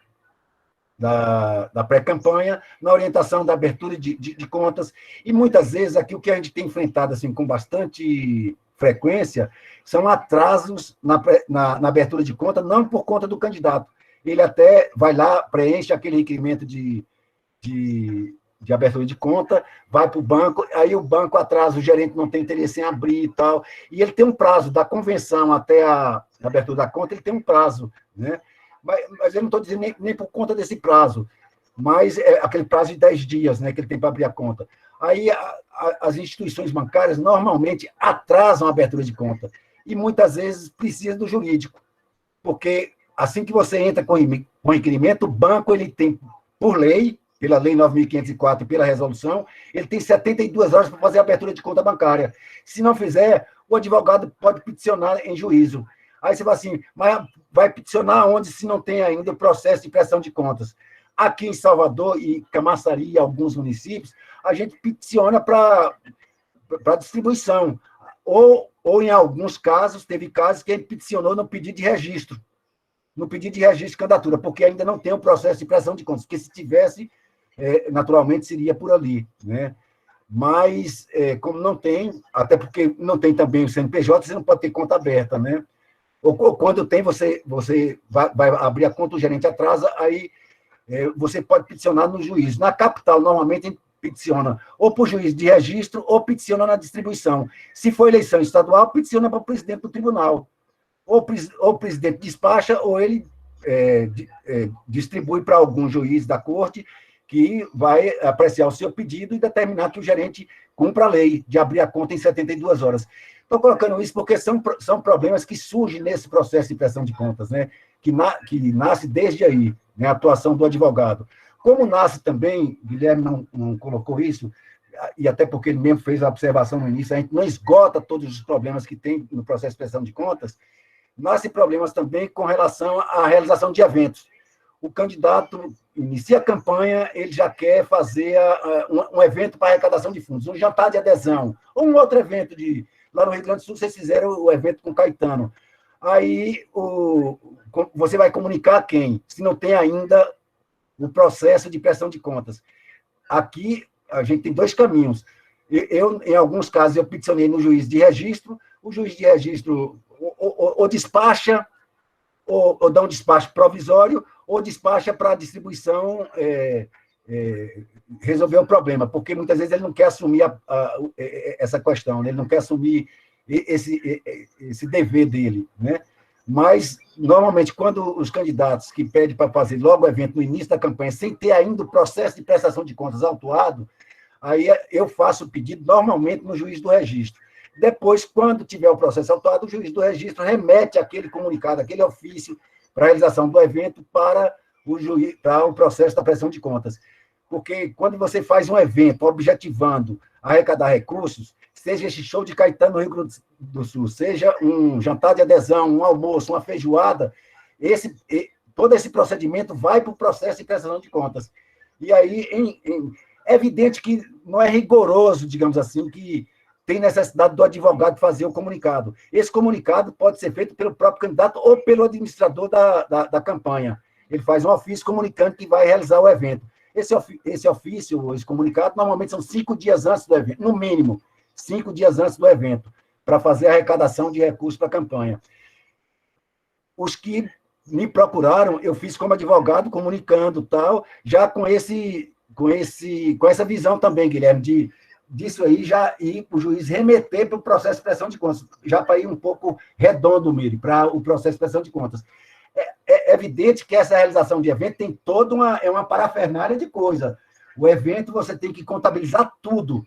pré-campanha, na orientação da abertura de contas, e muitas vezes aqui o que a gente tem enfrentado assim, com bastante frequência são atrasos na abertura de conta, não por conta do candidato. Ele até vai lá, preenche aquele requerimento de abertura de conta, vai para o banco, aí o banco atrasa, o gerente não tem interesse em abrir e tal, e ele tem um prazo da convenção até a abertura da conta, ele tem um prazo, né? Mas eu não estou dizendo nem por conta desse prazo, mas é aquele prazo de 10 dias, né, que ele tem para abrir a conta. Aí as instituições bancárias normalmente atrasam a abertura de conta, e muitas vezes precisa do jurídico, porque assim que você entra com requerimento, o banco ele tem, por lei, pela Lei 9.504 e pela resolução, ele tem 72 horas para fazer a abertura de conta bancária. Se não fizer, o advogado pode peticionar em juízo. Aí você fala assim, mas vai peticionar onde se não tem ainda o processo de prestação de contas? Aqui em Salvador e Camaçari e alguns municípios, a gente peticiona para distribuição. Ou, em alguns casos, teve casos que a gente peticionou no pedido de registro. No pedido de registro de candidatura, porque ainda não tem o processo de prestação de contas, porque se tivesse, naturalmente seria por ali, né? Mas, como não tem, até porque não tem também o CNPJ, você não pode ter conta aberta, né? Ou quando tem, você vai abrir a conta, o gerente atrasa, aí você pode peticionar no juiz. Na capital, normalmente, a gente peticiona ou para o juiz de registro ou peticiona na distribuição. Se for eleição estadual, peticiona para o presidente do tribunal. Ou o presidente despacha, ou ele distribui para algum juiz da corte, que vai apreciar o seu pedido e determinar que o gerente cumpra a lei de abrir a conta em 72 horas. Estou colocando isso porque são problemas que surgem nesse processo de prestação de contas, né? Que nasce desde aí, né? A atuação do advogado. Como nasce também, Guilherme não colocou isso, e até porque ele mesmo fez a observação no início, a gente não esgota todos os problemas que tem no processo de prestação de contas, nascem problemas também com relação à realização de eventos. O candidato inicia a campanha, ele já quer fazer um evento para arrecadação de fundos, um jantar de adesão, ou um outro evento lá no Rio Grande do Sul, vocês fizeram o evento com Caetano. Aí você vai comunicar quem? Se não tem ainda o processo de prestação de contas. Aqui, a gente tem dois caminhos. Em alguns casos, eu peticionei no juiz de registro, o juiz de registro ou despacha, ou dá um despacho provisório, ou despacha para a distribuição resolver o problema, porque muitas vezes ele não quer assumir essa questão, né? Ele não quer assumir esse dever dele, né? Mas, normalmente, quando os candidatos que pedem para fazer logo o evento no início da campanha, sem ter ainda o processo de prestação de contas autuado, aí eu faço o pedido normalmente no juiz do registro. Depois, quando tiver o processo autuado, o juiz do registro remete aquele comunicado, aquele ofício para a realização do evento para o processo da prestação de contas. Porque quando você faz um evento objetivando arrecadar recursos, seja esse show de Caetano no Rio Grande do Sul, seja um jantar de adesão, um almoço, uma feijoada, todo esse procedimento vai para o processo de prestação de contas. E aí é evidente que não é rigoroso, digamos assim, que tem necessidade do advogado fazer o comunicado. Esse comunicado pode ser feito pelo próprio candidato ou pelo administrador da campanha. Ele faz um ofício comunicando que vai realizar o evento. Esse ofício, esse comunicado, normalmente são 5 dias antes do evento, no mínimo, 5 dias antes do evento, para fazer a arrecadação de recursos para a campanha. Os que me procuraram, eu fiz como advogado, comunicando tal, já com essa visão também, Guilherme, disso aí já ir para o juiz remeter para o processo de prestação de contas, já para ir um pouco redondo, Miri, para o processo de prestação de contas. É evidente que essa realização de evento tem toda uma parafernália de coisa. O evento você tem que contabilizar tudo,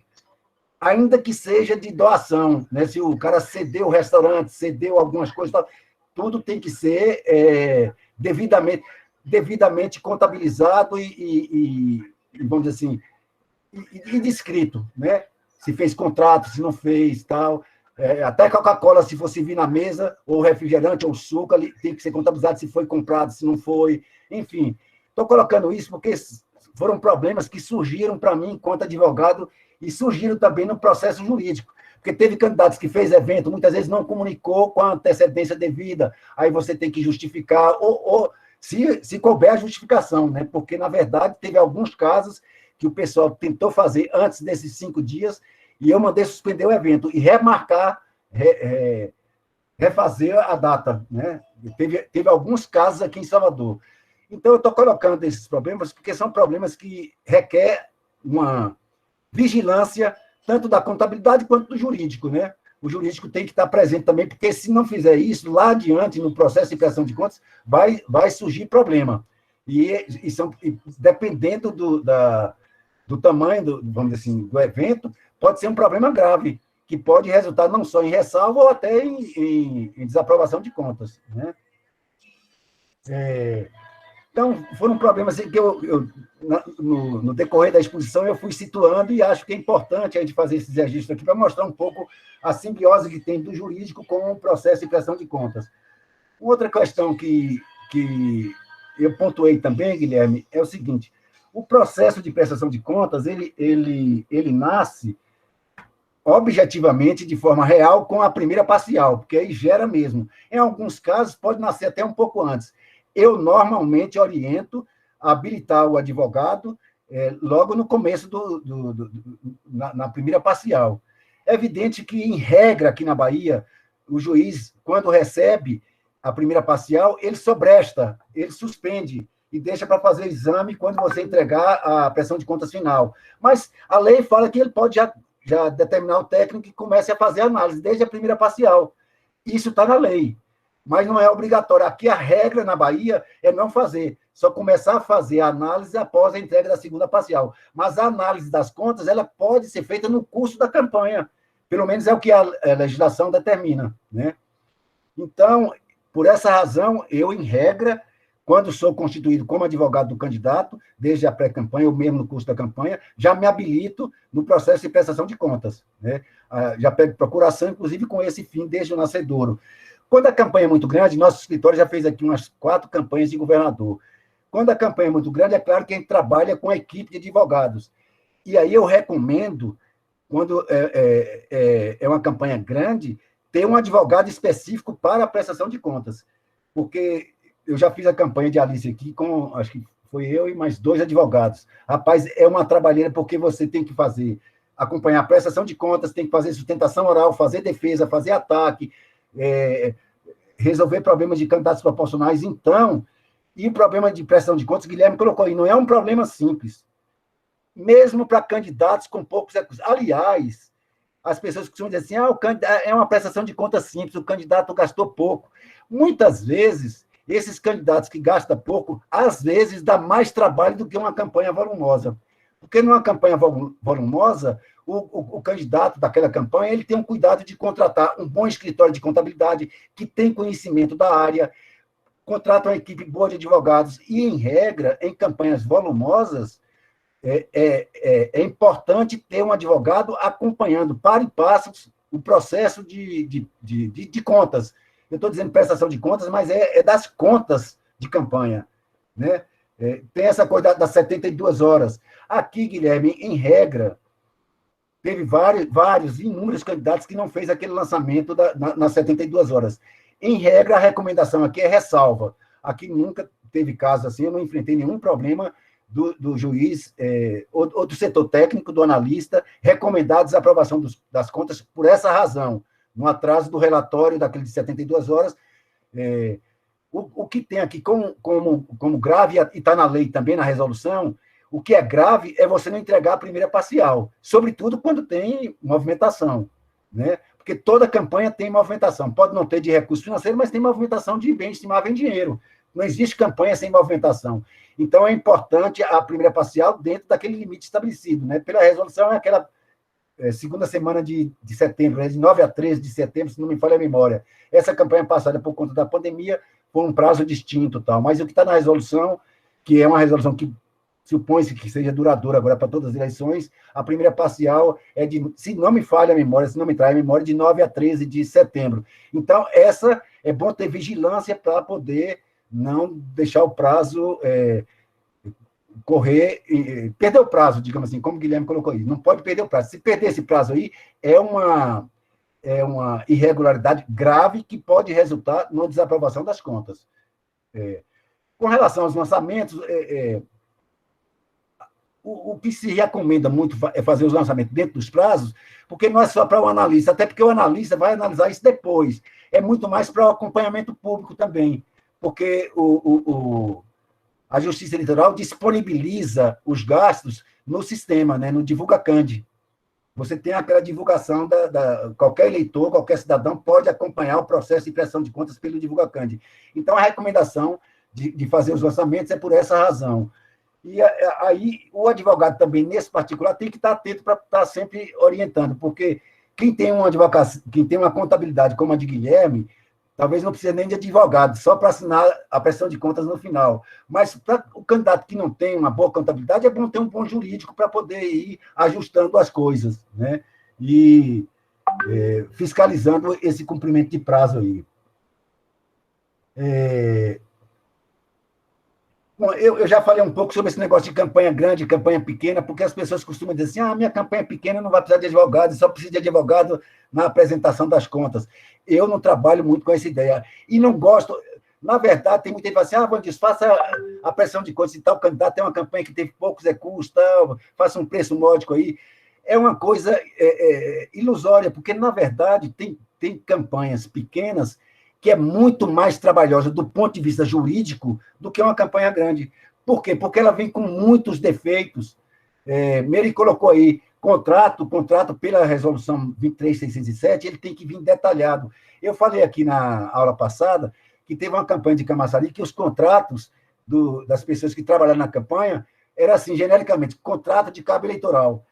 ainda que seja de doação, né? Se o cara cedeu o restaurante, cedeu algumas coisas, tudo tem que ser devidamente contabilizado e vamos dizer assim, e descrito, né? Se fez contrato, se não fez, tal. Até Coca-Cola, se for servir na mesa, ou refrigerante, ou suco, ali tem que ser contabilizado se foi comprado, se não foi. Enfim, estou colocando isso porque foram problemas que surgiram para mim enquanto advogado e surgiram também no processo jurídico. Porque teve candidatos que fez evento, muitas vezes não comunicou com a antecedência devida, aí você tem que justificar, ou se couber a justificação, né? Porque, na verdade, teve alguns casos que o pessoal tentou fazer antes desses 5 dias, e eu mandei suspender o evento e remarcar, refazer a data, né? Teve alguns casos aqui em Salvador. Então, eu estou colocando esses problemas porque são problemas que requerem uma vigilância tanto da contabilidade quanto do jurídico, né? O jurídico tem que estar presente também, porque se não fizer isso, lá adiante, no processo de prestação de contas, vai surgir problema. E dependendo do tamanho, vamos dizer assim, do evento, pode ser um problema grave, que pode resultar não só em ressalva ou até em desaprovação de contas, né? Então, foram problemas que no decorrer da exposição eu fui situando e acho que é importante a gente fazer esses registros aqui para mostrar um pouco a simbiose que tem do jurídico com o processo de prestação de contas. Outra questão que eu pontuei também, Guilherme, é o seguinte: o processo de prestação de contas, ele nasce objetivamente, de forma real, com a primeira parcial, porque aí gera mesmo. Em alguns casos, pode nascer até um pouco antes. Eu, normalmente, oriento a habilitar o advogado logo no começo na primeira parcial. É evidente que, em regra, aqui na Bahia, o juiz, quando recebe a primeira parcial, ele sobresta, ele suspende e deixa para fazer o exame quando você entregar a prestação de contas final. Mas a lei fala que ele pode já determinar o técnico que comece a fazer a análise desde a primeira parcial. Isso está na lei, mas não é obrigatório. Aqui a regra na Bahia é não fazer. só começar a fazer a análise após a entrega da segunda parcial. Mas a análise das contas ela pode ser feita no curso da campanha, pelo menos é o que a legislação determina, né? Então, por essa razão, eu, em regra, quando sou constituído como advogado do candidato, desde a pré-campanha, ou mesmo no curso da campanha, já me habilito no processo de prestação de contas, né? Já pego procuração, inclusive com esse fim, desde o nascedouro. Quando a campanha é muito grande, nosso escritório já fez aqui umas 4 campanhas de governador. Quando a campanha é muito grande, é claro que a gente trabalha com a equipe de advogados. E aí eu recomendo, quando é uma campanha grande, ter um advogado específico para a prestação de contas. Porque eu já fiz a campanha de Alice aqui com, acho que foi eu e mais 2 advogados. Rapaz, é uma trabalheira, porque você tem que acompanhar a prestação de contas, tem que fazer sustentação oral, fazer defesa, fazer ataque, resolver problemas de candidatos proporcionais. Então, e o problema de prestação de contas, Guilherme colocou aí, não é um problema simples. Mesmo para candidatos com poucos recursos. Aliás, as pessoas costumam dizer assim, é uma prestação de contas simples, o candidato gastou pouco. Muitas vezes, esses candidatos que gastam pouco, às vezes dá mais trabalho do que uma campanha volumosa. Porque numa campanha volumosa, o candidato daquela campanha ele tem um cuidado de contratar um bom escritório de contabilidade, que tem conhecimento da área, contrata uma equipe boa de advogados, e, em regra, em campanhas volumosas, é importante ter um advogado acompanhando, para e passos, o processo de contas. Eu estou dizendo prestação de contas, mas é das contas de campanha, né? Tem essa coisa das 72 horas. Aqui, Guilherme, em regra, teve inúmeros candidatos que não fez aquele lançamento nas 72 horas. Em regra, a recomendação aqui é ressalva. Aqui nunca teve caso assim, eu não enfrentei nenhum problema do juiz ou do setor técnico, do analista, recomendar a desaprovação das contas por essa razão, no atraso do relatório daquele de 72 horas. O que tem aqui como grave, e está na lei também, na resolução, o que é grave é você não entregar a primeira parcial, sobretudo quando tem movimentação, né? Porque toda campanha tem movimentação. Pode não ter de recurso financeiro, mas tem movimentação de bem estimável em dinheiro. Não existe campanha sem movimentação. Então, é importante a primeira parcial dentro daquele limite estabelecido, né? Pela resolução, é aquela segunda semana de setembro, né? De 9 a 13 de setembro, se não me falha a memória. Essa campanha passada, por conta da pandemia, foi um prazo distinto, tal. Mas o que está na resolução, que é uma resolução que supõe-se que seja duradoura agora para todas as eleições, a primeira parcial é se não me falha a memória, se não me trai a memória, de 9 a 13 de setembro. Então, essa é bom ter vigilância para poder não deixar o prazo correr, perder o prazo, digamos assim, como o Guilherme colocou aí. Não pode perder o prazo. Se perder esse prazo aí, é uma irregularidade grave que pode resultar numa desaprovação das contas. Com relação aos lançamentos, o que se recomenda muito é fazer os lançamentos dentro dos prazos, porque não é só para o analista, até porque o analista vai analisar isso depois. É muito mais para o acompanhamento público também, porque a Justiça Eleitoral disponibiliza os gastos no sistema, né, no DivulgaCand. Você tem aquela divulgação qualquer eleitor, qualquer cidadão pode acompanhar o processo de prestação de contas pelo DivulgaCand. Então, a recomendação de fazer os lançamentos é por essa razão. E aí, o advogado também, nesse particular, tem que estar atento para estar sempre orientando, porque quem tem uma contabilidade como a de Guilherme, talvez não precise nem de advogado, só para assinar a prestação de contas no final. Mas para o candidato que não tem uma boa contabilidade, é bom ter um bom jurídico para poder ir ajustando as coisas, né? E fiscalizando esse cumprimento de prazo aí. Bom, eu já falei um pouco sobre esse negócio de campanha grande e campanha pequena, porque as pessoas costumam dizer assim, minha campanha pequena não vai precisar de advogado, só precisa de advogado na apresentação das contas. Eu não trabalho muito com essa ideia. E não gosto... Na verdade, tem muita gente que fala assim, Vandis, faça a pressão de contas, se tal candidato tem uma campanha que teve poucos recursos, tal, faça um preço módico aí. É uma coisa ilusória, porque, na verdade, tem campanhas pequenas que é muito mais trabalhosa do ponto de vista jurídico do que uma campanha grande. Por quê? Porque ela vem com muitos defeitos. Meire colocou aí, contrato pela resolução 23.607, ele tem que vir detalhado. Eu falei aqui na aula passada que teve uma campanha de Camaçari que os contratos das pessoas que trabalharam na campanha era assim, genericamente, contrato de cabo eleitoral.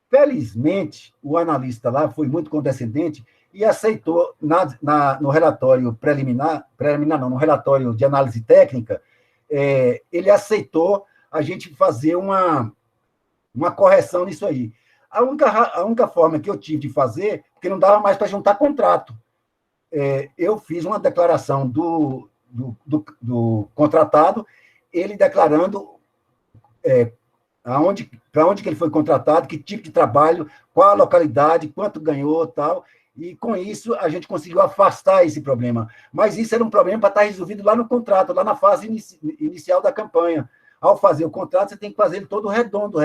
Felizmente, o analista lá foi muito condescendente e aceitou, no relatório preliminar não, no relatório de análise técnica, ele aceitou a gente fazer uma correção nisso aí. A única forma que eu tive de fazer, porque não dava mais para juntar contrato, eu fiz uma declaração do contratado, ele declarando para onde que ele foi contratado, que tipo de trabalho, qual a localidade, quanto ganhou, tal, e com isso a gente conseguiu afastar esse problema. Mas isso era um problema para estar resolvido lá no contrato, lá na fase inicial da campanha. Ao fazer o contrato, você tem que fazer ele todo redondo,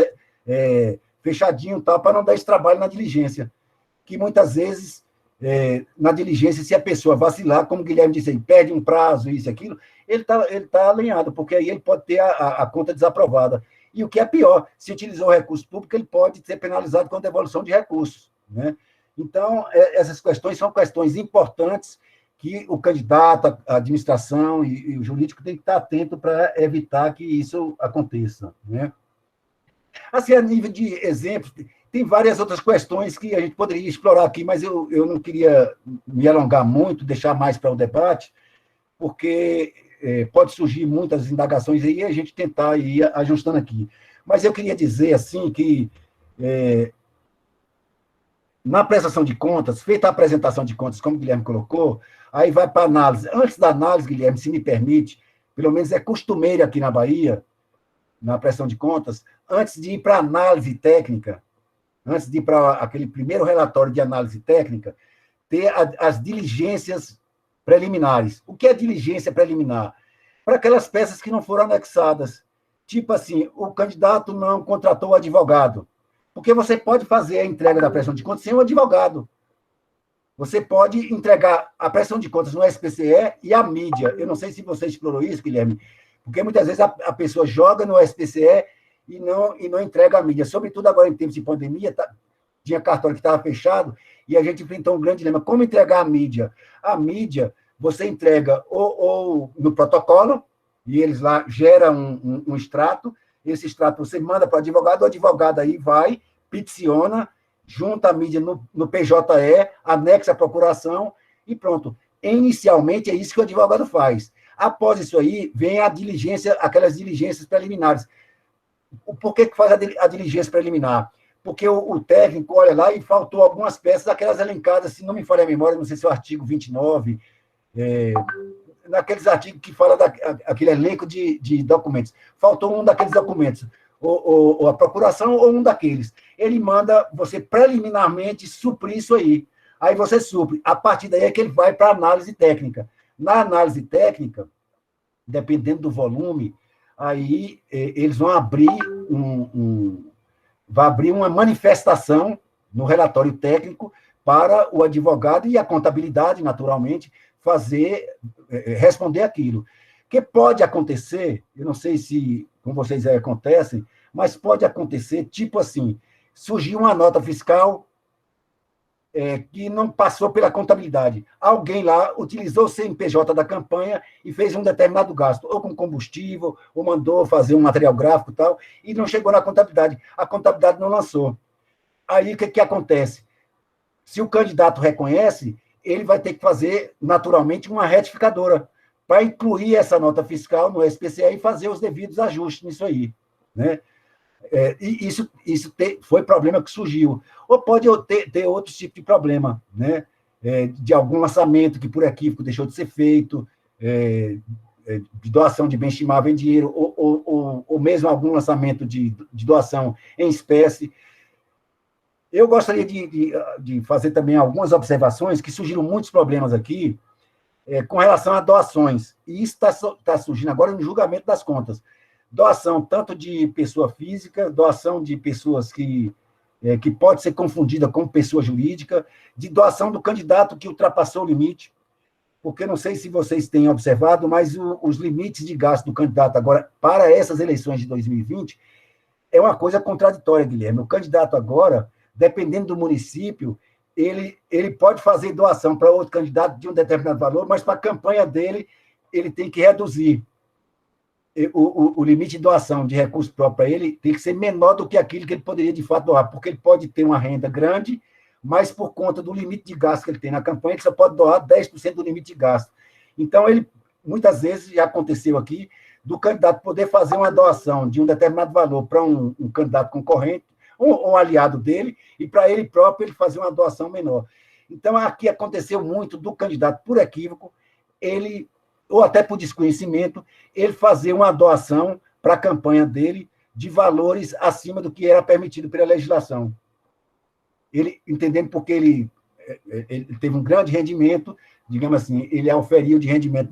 fechadinho, tal, para não dar esse trabalho na diligência. Que muitas vezes, na diligência, se a pessoa vacilar, como o Guilherme disse aí, perde um prazo, isso e aquilo, ele tá alinhado, porque aí ele pode ter a conta desaprovada. E o que é pior, se utilizou o recurso público, ele pode ser penalizado com devolução de recursos, né? Então, essas questões são questões importantes que o candidato, a administração e o jurídico tem que estar atento para evitar que isso aconteça, né? Assim, a nível de exemplos, tem várias outras questões que a gente poderia explorar aqui, mas eu não queria me alongar muito, deixar mais para o debate, porque pode surgir muitas indagações aí e a gente tentar ir ajustando aqui. Mas eu queria dizer, assim, que na prestação de contas, feita a apresentação de contas, como o Guilherme colocou, aí vai para a análise. Antes da análise, Guilherme, se me permite, pelo menos é costumeiro aqui na Bahia, na prestação de contas, antes de ir para a análise técnica, antes de ir para aquele primeiro relatório de análise técnica, ter as diligências preliminares. O que é diligência preliminar? Para aquelas peças que não foram anexadas. Tipo assim, o candidato não contratou o advogado. Porque você pode fazer a entrega da prestação de contas sem o advogado. Você pode entregar a prestação de contas no SPCE e a mídia. Eu não sei se você explorou isso, Guilherme, porque muitas vezes a pessoa joga no SPCE e não entrega a mídia. Sobretudo agora em tempos de pandemia, tinha cartório que estava fechado e a gente enfrentou um grande dilema. Como entregar a mídia? A mídia, você entrega ou no protocolo, e eles lá geram um extrato, esse extrato você manda para o advogado aí vai, peticiona, junta a mídia no PJE, anexa a procuração e pronto. Inicialmente é isso que o advogado faz. Após isso aí, vem a diligência, aquelas diligências preliminares. Por que faz a diligência preliminar? Porque o técnico olha lá e faltou algumas peças, aquelas elencadas, se não me falha a memória, não sei se é o artigo 29, naqueles artigos que fala daquele elenco de documentos. Faltou um daqueles documentos, ou a procuração, ou um daqueles. Ele manda você preliminarmente suprir isso aí. Aí você supre. A partir daí é que ele vai para a análise técnica. Na análise técnica, dependendo do volume, aí eles vão abrir vai abrir uma manifestação no relatório técnico para o advogado e a contabilidade, naturalmente, responder aquilo. Que pode acontecer, eu não sei se com vocês aí acontecem, mas pode acontecer, tipo assim, surgiu uma nota fiscal que não passou pela contabilidade. Alguém lá utilizou o CNPJ da campanha e fez um determinado gasto, ou com combustível, ou mandou fazer um material gráfico e tal, e não chegou na contabilidade. A contabilidade não lançou. Aí, o que acontece? Se o candidato reconhece, ele vai ter que fazer, naturalmente, uma retificadora para incluir essa nota fiscal no SPCE e fazer os devidos ajustes nisso aí, né? E isso foi problema que surgiu. Ou pode ter outro tipo de problema, né? De algum lançamento que, por equívoco, deixou de ser feito, de doação de bem estimável em dinheiro, ou mesmo algum lançamento de doação em espécie. Eu gostaria de fazer também algumas observações, que surgiram muitos problemas aqui, com relação a doações. E isso está surgindo agora no julgamento das contas. Doação tanto de pessoa física, doação de pessoas que pode ser confundida com pessoa jurídica, de doação do candidato que ultrapassou o limite, porque não sei se vocês têm observado, mas os limites de gasto do candidato agora para essas eleições de 2020 é uma coisa contraditória, Guilherme. O candidato agora, dependendo do município, ele pode fazer doação para outro candidato de um determinado valor, mas para a campanha dele, ele tem que reduzir. o limite de doação de recurso próprio para ele tem que ser menor do que aquilo que ele poderia, de fato, doar, porque ele pode ter uma renda grande, mas por conta do limite de gasto que ele tem na campanha, ele só pode doar 10% do limite de gasto. Então, ele, muitas vezes, já aconteceu aqui, do candidato poder fazer uma doação de um determinado valor para um candidato concorrente, um aliado dele, e para ele próprio ele fazer uma doação menor. Então, aqui aconteceu muito do candidato, por equívoco, ele, ou até por desconhecimento, ele fazer uma doação para a campanha dele de valores acima do que era permitido pela legislação. Ele, entendendo porque ele teve um grande rendimento, digamos assim, ele auferiu de rendimento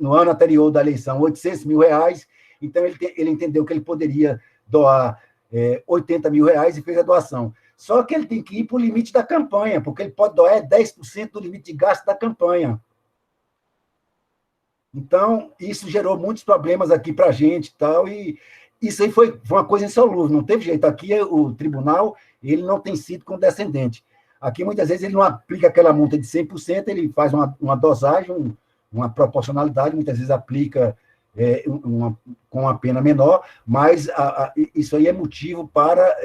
no ano anterior da eleição R$800 mil, então ele entendeu que ele poderia doar R$80 mil e fez a doação. Só que ele tem que ir para o limite da campanha, porque ele pode doar 10% do limite de gasto da campanha. Então, isso gerou muitos problemas aqui para a gente e tal, e isso aí foi uma coisa insolúvel, não teve jeito. Aqui, o tribunal, ele não tem sido condescendente. Aqui, muitas vezes, ele não aplica aquela multa de 100%, ele faz uma dosagem, uma proporcionalidade, muitas vezes aplica com uma pena menor, mas isso aí é motivo para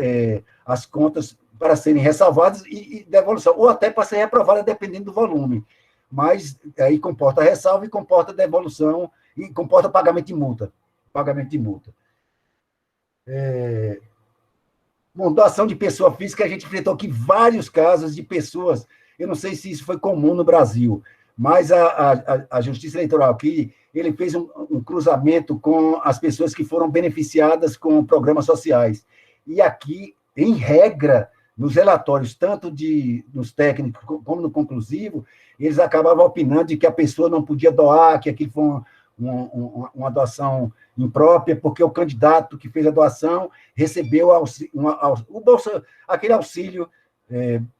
as contas para serem ressalvadas e devolução, ou até para ser reprovada, dependendo do volume. Mas aí comporta ressalva e comporta devolução, e comporta pagamento de multa. Bom, doação de pessoa física, a gente enfrentou aqui vários casos de pessoas, eu não sei se isso foi comum no Brasil, mas a Justiça Eleitoral aqui, ele fez um cruzamento com as pessoas que foram beneficiadas com programas sociais. E aqui, em regra, nos relatórios, tanto nos técnicos como no conclusivo, eles acabavam opinando de que a pessoa não podia doar, que aquilo foi uma doação imprópria, porque o candidato que fez a doação recebeu aquele auxílio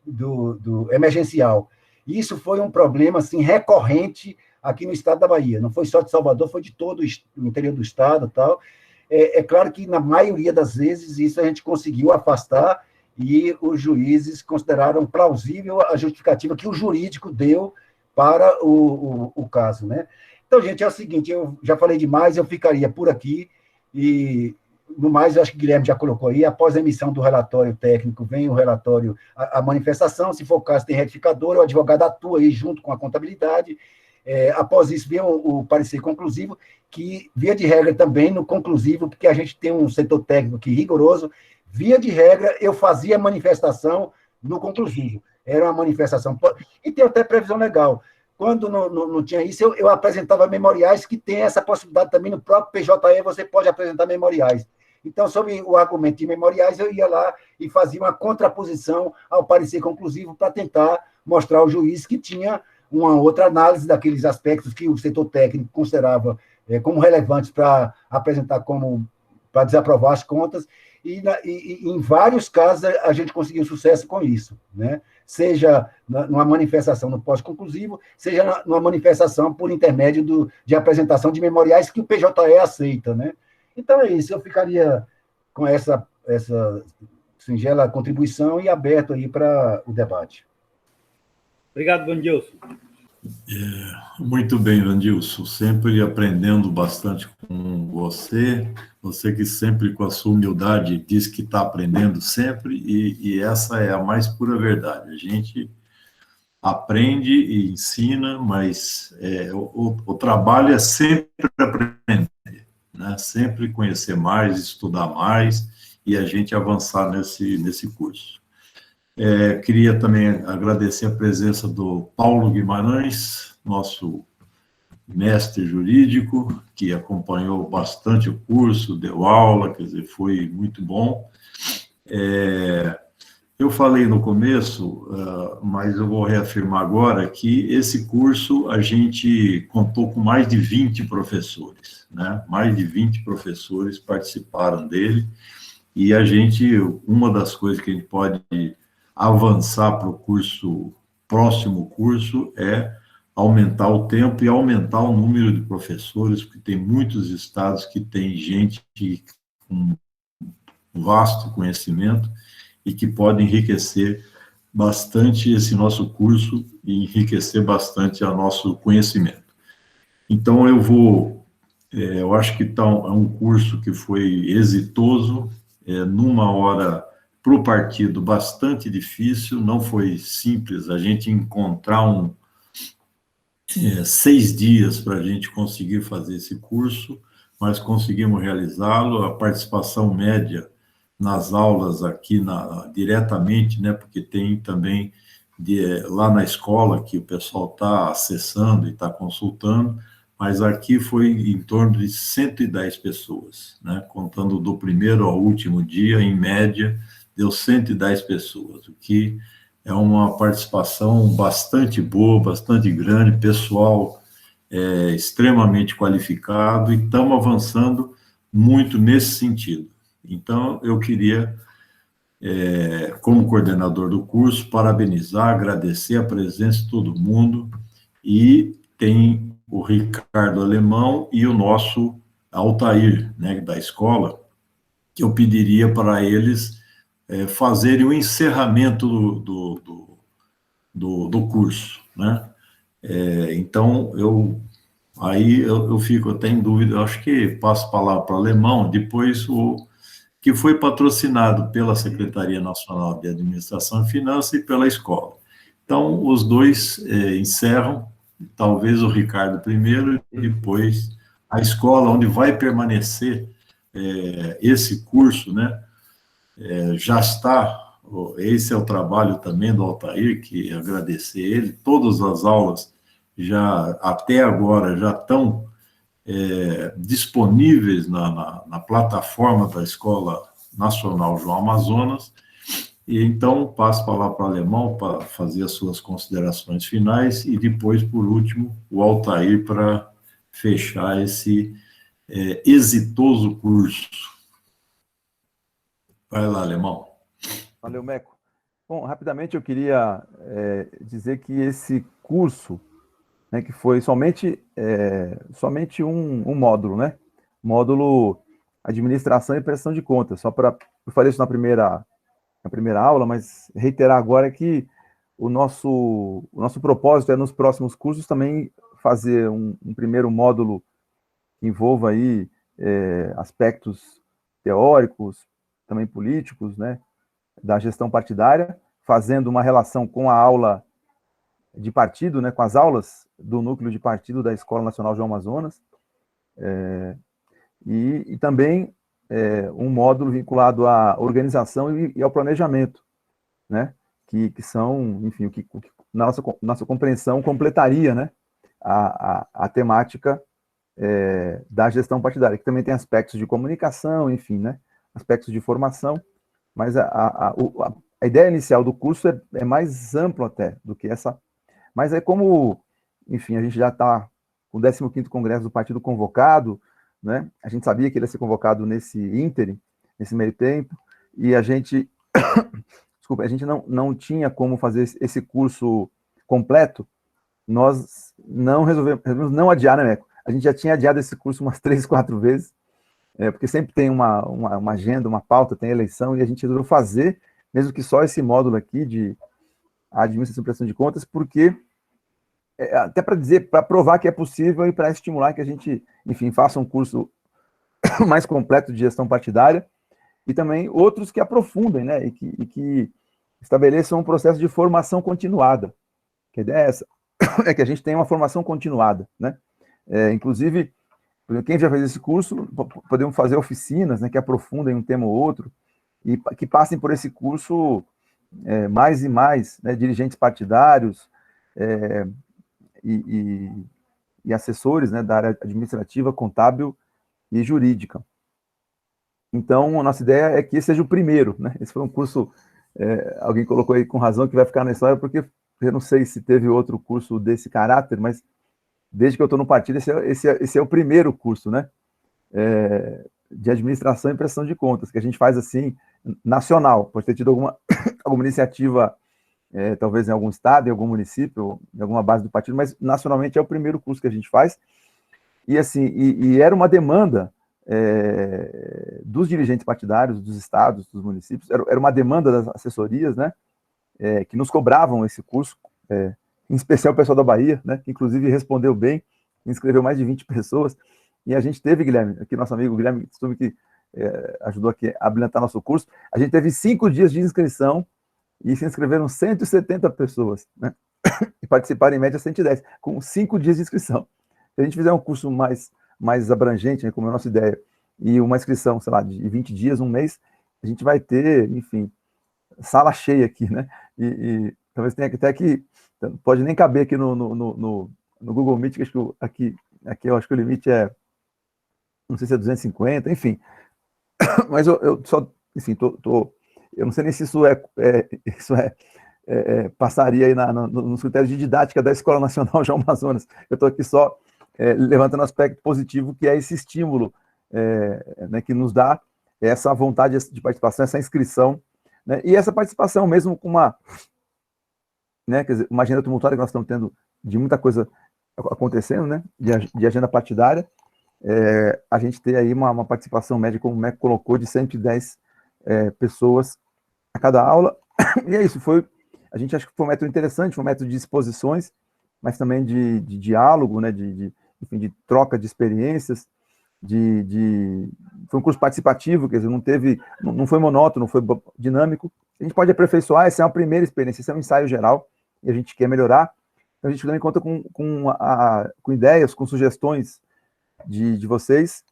do emergencial. Isso foi um problema assim, recorrente aqui no estado da Bahia. Não foi só de Salvador, foi de todo o interior do estado. Tal. É claro que, na maioria das vezes, isso a gente conseguiu afastar e os juízes consideraram plausível a justificativa que o jurídico deu para o caso, né? Então, gente, é o seguinte, eu já falei demais, eu ficaria por aqui, e, no mais, eu acho que o Guilherme já colocou aí, após a emissão do relatório técnico, vem o relatório, a manifestação, se for o caso, tem retificador, o advogado atua aí junto com a contabilidade, após isso vem o parecer conclusivo, que, via de regra, também no conclusivo, porque a gente tem um setor técnico aqui rigoroso, via de regra, eu fazia manifestação no conclusivo. Era uma manifestação... E tem até previsão legal. Quando não tinha isso, eu apresentava memoriais, que tem essa possibilidade também no próprio PJE, você pode apresentar memoriais. Então, sobre o argumento de memoriais, eu ia lá e fazia uma contraposição ao parecer conclusivo para tentar mostrar ao juiz que tinha uma outra análise daqueles aspectos que o setor técnico considerava como relevantes para apresentar para desaprovar as contas, e em vários casos a gente conseguiu sucesso com isso, né? Seja numa manifestação no pós-conclusivo, seja numa manifestação por intermédio de apresentação de memoriais que o PJE aceita, né? Então é isso, eu ficaria com essa singela contribuição e aberto aí para o debate. Obrigado, Vandilson. Muito bem, Vandilson, sempre aprendendo bastante com você que sempre com a sua humildade diz que está aprendendo sempre, e essa é a mais pura verdade, a gente aprende e ensina, mas o trabalho é sempre aprender, né? Sempre conhecer mais, estudar mais, e a gente avançar nesse curso. Queria também agradecer a presença do Paulo Guimarães, nosso mestre jurídico, que acompanhou bastante o curso, deu aula, quer dizer, foi muito bom. Eu falei no começo, mas eu vou reafirmar agora, que esse curso a gente contou com mais de 20 professores, né? Mais de 20 professores participaram dele, e uma das coisas que a gente pode avançar para o próximo curso é aumentar o tempo e aumentar o número de professores, porque tem muitos estados que tem gente com vasto conhecimento e que pode enriquecer bastante esse nosso curso e enriquecer bastante o nosso conhecimento. Então, eu vou Eu acho que é um curso que foi exitoso, numa hora para o partido bastante difícil, não foi simples a gente encontrar 6 dias para a gente conseguir fazer esse curso, mas conseguimos realizá-lo. A participação média nas aulas aqui diretamente, né, porque tem também lá na escola que o pessoal está acessando e está consultando, mas aqui foi em torno de 110 pessoas, né, contando do primeiro ao último dia, em média, deu 110 pessoas, o que é uma participação bastante boa, bastante grande, pessoal extremamente qualificado, e estamos avançando muito nesse sentido. Então, eu queria, como coordenador do curso, parabenizar, agradecer a presença de todo mundo, e tem o Ricardo Alemão e o nosso Altair, né, da escola, que eu pediria para eles fazerem o encerramento do curso, né? Então, eu fico até em dúvida, eu acho que passo a palavra para o Alemão, depois que foi patrocinado pela Secretaria Nacional de Administração e Finanças e pela escola. Então, os dois encerram, talvez o Ricardo primeiro, e depois a escola, onde vai permanecer esse curso, né? Já está, esse é o trabalho também do Altair, que agradecer ele, todas as aulas já, até agora, já estão disponíveis na plataforma da Escola Nacional João Amazonas, e então passo a palavra para o Alemão para fazer as suas considerações finais, e depois, por último, o Altair para fechar esse exitoso curso. Vai lá, Alemão. Valeu, Meco. Bom, rapidamente eu queria dizer que esse curso, né, que foi somente um módulo, né? Módulo Administração e Prestação de Contas. Eu falei isso na primeira aula, mas reiterar agora que o nosso propósito é, nos próximos cursos, também fazer um primeiro módulo que envolva aí aspectos teóricos, também políticos, né, da gestão partidária, fazendo uma relação com a aula de partido, né, com as aulas do núcleo de partido da Escola Nacional João Amazonas, e também um módulo vinculado à organização e ao planejamento, né, que são, enfim, o que nossa compreensão completaria, né, a temática da gestão partidária, que também tem aspectos de comunicação, enfim, né, aspectos de formação, mas a ideia inicial do curso é mais ampla até do que essa. Mas como, enfim, a gente já está com o 15º Congresso do Partido convocado, né? A gente sabia que ele ia ser convocado nesse ínterim, nesse meio tempo, e a gente, desculpa, a gente não tinha como fazer esse curso completo. Nós resolvemos não adiar, né, Meco? A gente já tinha adiado esse curso umas 3, 4 vezes, porque sempre tem uma agenda, uma pauta, tem eleição, e a gente resolveu fazer, mesmo que só esse módulo aqui de administração e prestação de contas, porque até para provar que é possível e para estimular que a gente, enfim, faça um curso mais completo de gestão partidária, e também outros que aprofundem, né, e que estabeleçam um processo de formação continuada. Que a ideia é essa, é que a gente tenha uma formação continuada, né? Inclusive, quem já fez esse curso, podemos fazer oficinas, né, que aprofundem um tema ou outro, e que passem por esse curso mais e mais, né, dirigentes partidários e assessores, né, da área administrativa, contábil e jurídica. Então, a nossa ideia é que esse seja o primeiro, né? Esse foi um curso, alguém colocou aí com razão que vai ficar na história, porque eu não sei se teve outro curso desse caráter, mas desde que eu estou no partido, esse é o primeiro curso, né, de administração e prestação de contas, que a gente faz assim, nacional. Pode ter tido alguma iniciativa, talvez em algum estado, em algum município, em alguma base do partido, mas nacionalmente é o primeiro curso que a gente faz. E assim, e era uma demanda dos dirigentes partidários, dos estados, dos municípios, era uma demanda das assessorias, né, que nos cobravam esse curso, em especial o pessoal da Bahia, né, que inclusive respondeu bem, inscreveu mais de 20 pessoas, E a gente teve, Guilherme, aqui nosso amigo Guilherme Stume, que ajudou aqui a habilitar nosso curso, a gente teve 5 dias de inscrição e se inscreveram 170 pessoas, né? E participaram em média 110, com 5 dias de inscrição. Se a gente fizer um curso mais abrangente, né, como é a nossa ideia, e uma inscrição, sei lá, de 20 dias, um mês, a gente vai ter, enfim, sala cheia aqui, né? E talvez tenha até que, pode nem caber aqui no Google Meet, que aqui eu acho que o limite não sei se é 250, enfim. Mas eu só, enfim, eu não sei nem se isso passaria aí nos critérios de didática da Escola Nacional João Amazonas. Eu estou aqui só levantando um aspecto positivo, que é esse estímulo né, que nos dá essa vontade de participação, essa inscrição, né, e essa participação mesmo com né, quer dizer, uma agenda tumultuária que nós estamos tendo de muita coisa acontecendo, né, de agenda partidária, a gente tem aí uma participação média, como o MEC colocou, de 110 pessoas a cada aula, e é isso, a gente acha que foi um método interessante, foi um método de exposições, mas também de diálogo, né, enfim, de troca de experiências, foi um curso participativo, quer dizer, não foi monótono, foi dinâmico. A gente pode aperfeiçoar, essa é uma primeira experiência, esse é um ensaio geral, e a gente quer melhorar. Então, a gente também conta com ideias, com sugestões de vocês,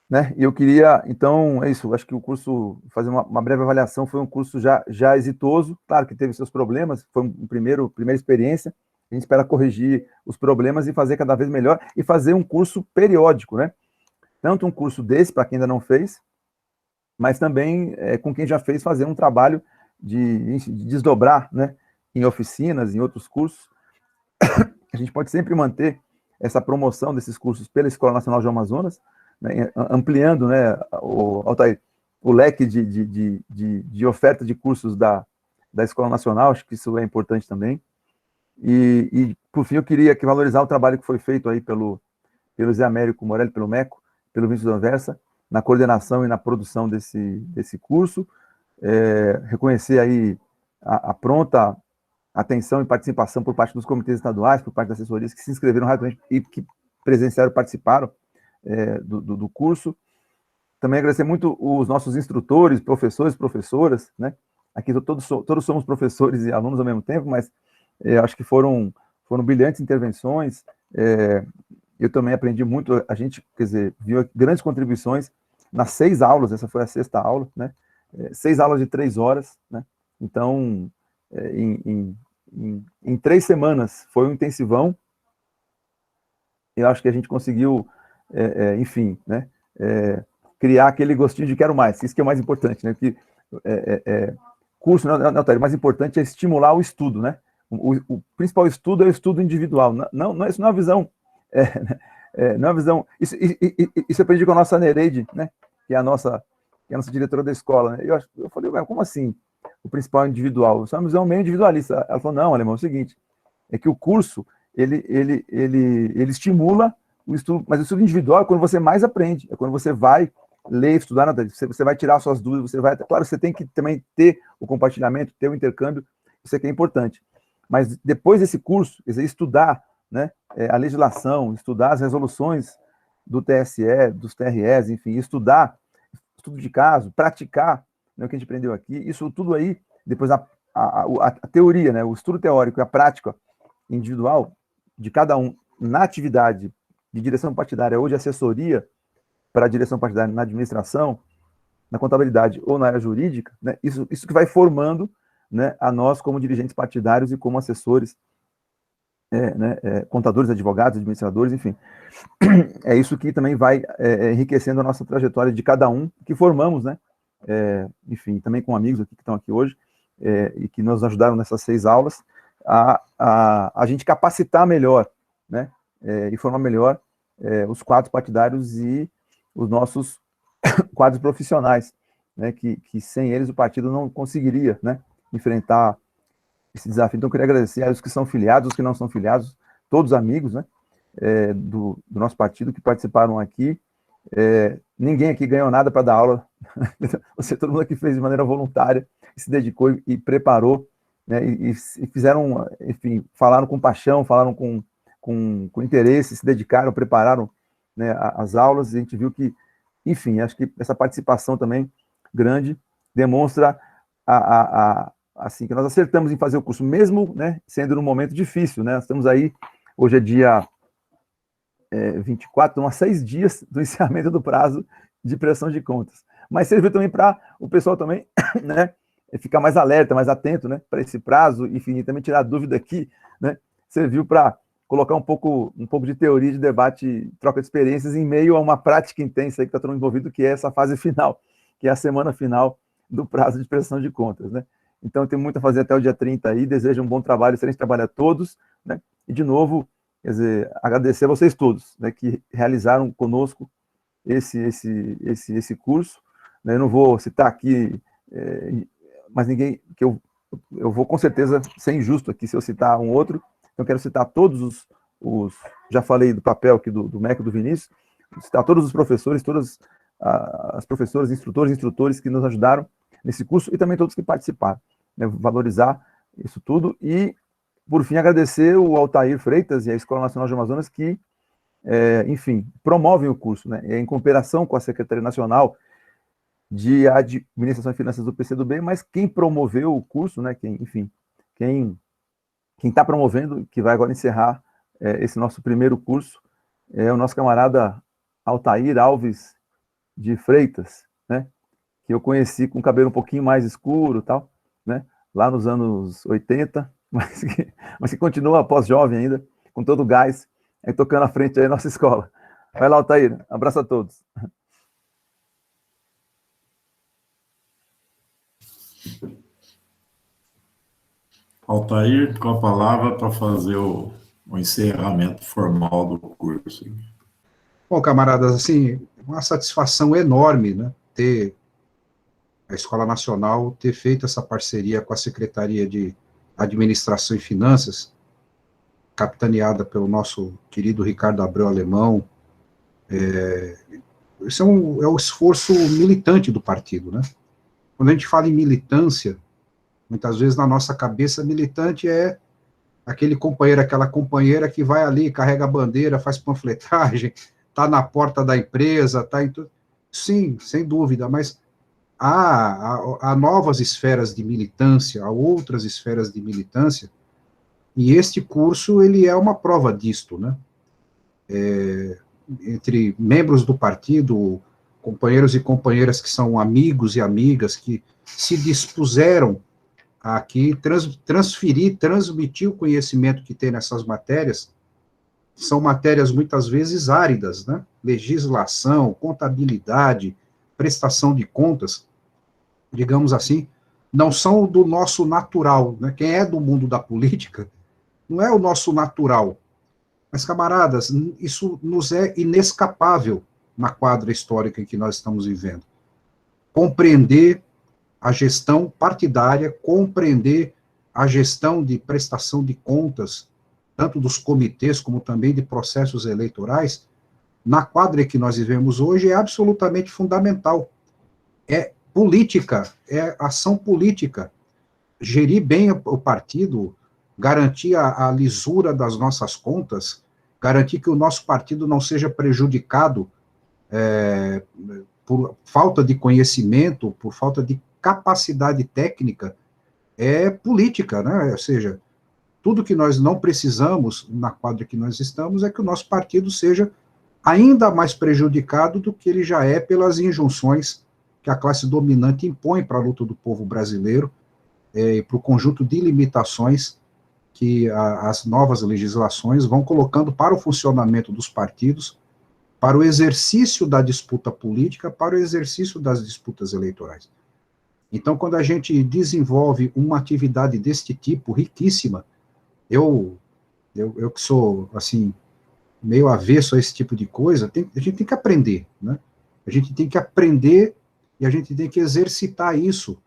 né? E eu queria, então, é isso, acho que o curso, fazer uma breve avaliação, foi um curso já exitoso, claro que teve seus problemas, foi primeira experiência, a gente espera corrigir os problemas e fazer cada vez melhor, e fazer um curso periódico, né? Tanto um curso desse, para quem ainda não fez, mas também com quem já fez, fazer um trabalho de desdobrar, né, em oficinas, em outros cursos. A gente pode sempre manter essa promoção desses cursos pela Escola Nacional João Amazonas, né, ampliando, né, o leque de oferta de cursos da Escola Nacional, acho que isso é importante também. E por fim, eu queria valorizar o trabalho que foi feito aí pelo Zé Américo Morelli, pelo MECO, pelo Vinícius Anversa, na coordenação e na produção desse curso, reconhecer aí a pronta atenção e participação por parte dos comitês estaduais, por parte das assessorias que se inscreveram rapidamente e que presenciaram, participaram do curso. Também agradecer muito os nossos instrutores, professores, professoras, né? Aqui todos somos professores e alunos ao mesmo tempo, mas acho que foram brilhantes intervenções. Eu também aprendi muito, a gente, quer dizer, viu grandes contribuições nas 6 aulas, essa foi a 6ª aula, né? 6 aulas de 3 horas, né? Então, em 3 semanas, foi um intensivão, eu acho que a gente conseguiu, enfim, né? Criar aquele gostinho de quero mais, isso que é o mais importante, né? Que curso, não, o mais importante é estimular o estudo, né? O principal estudo é o estudo individual, isso não é uma visão, não é uma visão, isso eu aprendi com a nossa Nereide, né? Que é a nossa diretora da escola, né? Eu falei, como assim? O principal é individual, isso é uma visão meio individualista. Ela falou, não, Alemão, é o seguinte, é que o curso, ele estimula o estudo, mas o estudo individual é quando você mais aprende, é quando você vai ler, estudar, você vai tirar suas dúvidas, claro, você tem que também ter o compartilhamento, ter o intercâmbio, isso aqui é importante. Mas depois desse curso, quer dizer, estudar, né, a legislação, estudar as resoluções do TSE, dos TREs, enfim, estudar, estudo de caso, praticar, né, o que a gente aprendeu aqui, isso tudo aí, depois a teoria, né, o estudo teórico e a prática individual de cada um na atividade de direção partidária ou de assessoria para a direção partidária na administração, na contabilidade ou na área jurídica, né, isso que vai formando, né, a nós como dirigentes partidários e como assessores, contadores, advogados, administradores, enfim. É isso que também vai enriquecendo a nossa trajetória de cada um que formamos, né, enfim, também com amigos aqui que estão aqui hoje, e que nos ajudaram nessas 6 aulas, a gente capacitar melhor, né, e formar melhor os quadros partidários e os nossos quadros profissionais, né, que sem eles o partido não conseguiria, né, enfrentar esse desafio. Então, eu queria agradecer aos que são filiados, os que não são filiados, todos amigos, né, do nosso partido que participaram aqui. Ninguém aqui ganhou nada para dar aula, todo mundo aqui fez de maneira voluntária, se dedicou e preparou, né, e fizeram, enfim, falaram com paixão, falaram com interesse, se dedicaram, prepararam né, as aulas, e a gente viu que, enfim, acho que essa participação também grande demonstra assim, que nós acertamos em fazer o curso, mesmo, né, sendo num momento difícil, né? Nós estamos aí, hoje é dia 24, estão há 6 dias do encerramento do prazo de prestação de contas. Mas serviu também para o pessoal também, né, ficar mais alerta, mais atento, né, para esse prazo, enfim, também tirar dúvida aqui, né? Serviu para colocar um pouco de teoria, de debate, troca de experiências em meio a uma prática intensa aí que está todo mundo envolvido, que é essa fase final, que é a semana final do prazo de prestação de contas, né? Então, tem muito a fazer até o dia 30 aí, desejo um bom trabalho, excelente trabalho a todos, né? E, de novo, quer dizer, agradecer a vocês todos, né, que realizaram conosco esse curso, né? Eu não vou citar aqui mais ninguém, que eu vou com certeza ser injusto aqui se eu citar um outro. Então, quero citar todos os já falei do papel aqui do MEC, do Vinícius, citar todos os professores, todas as professoras, instrutores que nos ajudaram nesse curso e também todos que participaram, né? Valorizar isso tudo e, por fim, agradecer o Altair Freitas e a Escola Nacional de Amazonas que, enfim, promovem o curso, né? Em cooperação com a Secretaria Nacional de Administração e Finanças do PCdoB, mas quem promoveu o curso, né? Quem está promovendo, que vai agora encerrar esse nosso primeiro curso, é o nosso camarada Altair Alves de Freitas, né? Que eu conheci com o cabelo um pouquinho mais escuro, tal, né? Lá nos anos 80, mas que continua pós-jovem ainda, com todo o gás, tocando à frente aí a nossa escola. Vai lá, Altair, abraço a todos. Altair, com a palavra para fazer o encerramento formal do curso. Bom, camaradas, assim, uma satisfação enorme, né, ter a Escola Nacional ter feito essa parceria com a Secretaria de Administração e Finanças, capitaneada pelo nosso querido Ricardo Abreu Alemão. Isso é um esforço militante do partido, né? Quando a gente fala em militância, muitas vezes na nossa cabeça, militante é aquele companheiro, aquela companheira que vai ali, carrega a bandeira, faz panfletagem, está na porta da empresa, está em tudo. Sim, sem dúvida, mas há novas esferas de militância, há outras esferas de militância, e este curso, ele é uma prova disto, né? Entre membros do partido, companheiros e companheiras que são amigos e amigas, que se dispuseram a aqui transmitir o conhecimento que tem nessas matérias, são matérias muitas vezes áridas, né? Legislação, contabilidade, prestação de contas, digamos assim, não são do nosso natural, né? Quem é do mundo da política não é o nosso natural. Mas, camaradas, isso nos é inescapável na quadra histórica em que nós estamos vivendo. Compreender a gestão partidária, compreender a gestão de prestação de contas, tanto dos comitês como também de processos eleitorais, na quadra em que nós vivemos hoje, é absolutamente fundamental. É política, é ação política. Gerir bem o partido, garantir a lisura das nossas contas, garantir que o nosso partido não seja prejudicado por falta de conhecimento, por falta de capacidade técnica, é política, né? Ou seja, tudo que nós não precisamos na quadra que nós estamos é que o nosso partido seja ainda mais prejudicado do que ele já é pelas injunções que a classe dominante impõe para a luta do povo brasileiro, e para o conjunto de limitações que as novas legislações vão colocando para o funcionamento dos partidos, para o exercício da disputa política, para o exercício das disputas eleitorais. Então, quando a gente desenvolve uma atividade deste tipo, riquíssima, eu que sou, assim, meio avesso a esse tipo de coisa, a gente tem que aprender, né? A gente tem que aprender e a gente tem que exercitar isso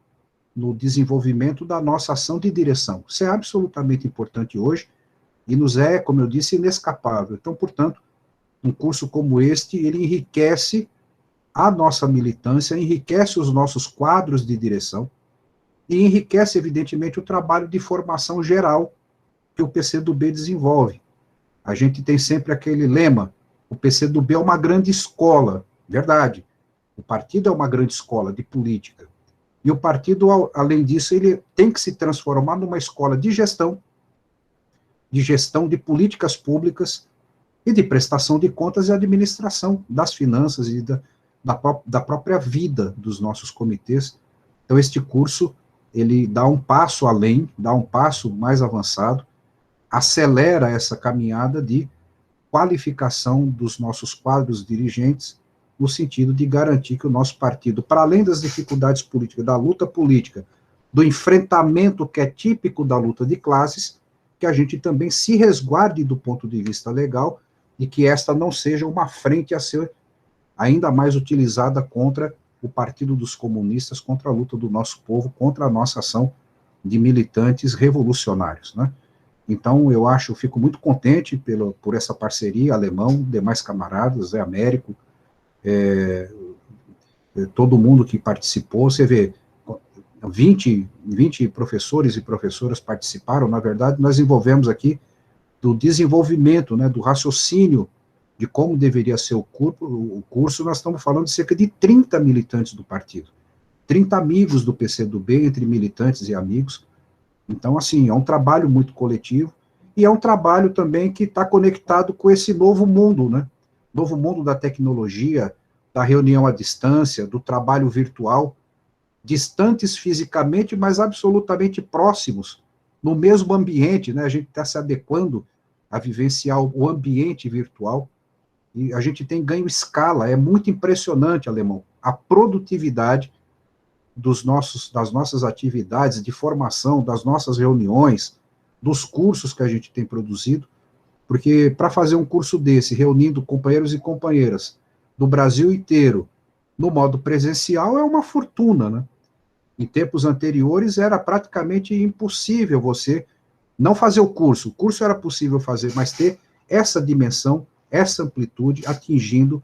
no desenvolvimento da nossa ação de direção. Isso é absolutamente importante hoje e nos é, como eu disse, inescapável. Então, portanto, um curso como este, ele enriquece a nossa militância, enriquece os nossos quadros de direção e enriquece, evidentemente, o trabalho de formação geral que o PCdoB desenvolve. A gente tem sempre aquele lema, O PCdoB é uma grande escola, verdade. O partido é uma grande escola de política. E o partido, além disso, ele tem que se transformar numa escola de gestão de políticas públicas e de prestação de contas e administração das finanças e da própria vida dos nossos comitês. Então, este curso, ele dá um passo além, dá um passo mais avançado, acelera essa caminhada de qualificação dos nossos quadros dirigentes, no sentido de garantir que o nosso partido, para além das dificuldades políticas, da luta política, do enfrentamento que é típico da luta de classes, que a gente também se resguarde do ponto de vista legal e que esta não seja uma frente a ser ainda mais utilizada contra o Partido dos Comunistas, contra a luta do nosso povo, contra a nossa ação de militantes revolucionários, né? Então, eu fico muito contente por essa parceria, Alemão, demais camaradas, Zé Américo, todo mundo que participou. Você vê, 20 professores e professoras participaram. Na verdade, nós envolvemos aqui do desenvolvimento, né, do raciocínio de como deveria ser o curso. Nós estamos falando de cerca de 30 militantes do partido, 30 amigos do PCdoB, entre militantes e amigos. Então, assim, é um trabalho muito coletivo, e é um trabalho também que está conectado com esse novo mundo, né? Novo mundo da tecnologia, da reunião à distância, do trabalho virtual, distantes fisicamente, mas absolutamente próximos, no mesmo ambiente, né? A gente está se adequando a vivenciar o ambiente virtual, e a gente tem ganho escala. É muito impressionante, Alemão, a produtividade das nossas atividades de formação, das nossas reuniões, dos cursos que a gente tem produzido, porque para fazer um curso desse, reunindo companheiros e companheiras do Brasil inteiro, no modo presencial, é uma fortuna, né? Em tempos anteriores era praticamente impossível você não fazer o curso era possível fazer, mas ter essa dimensão, essa amplitude, atingindo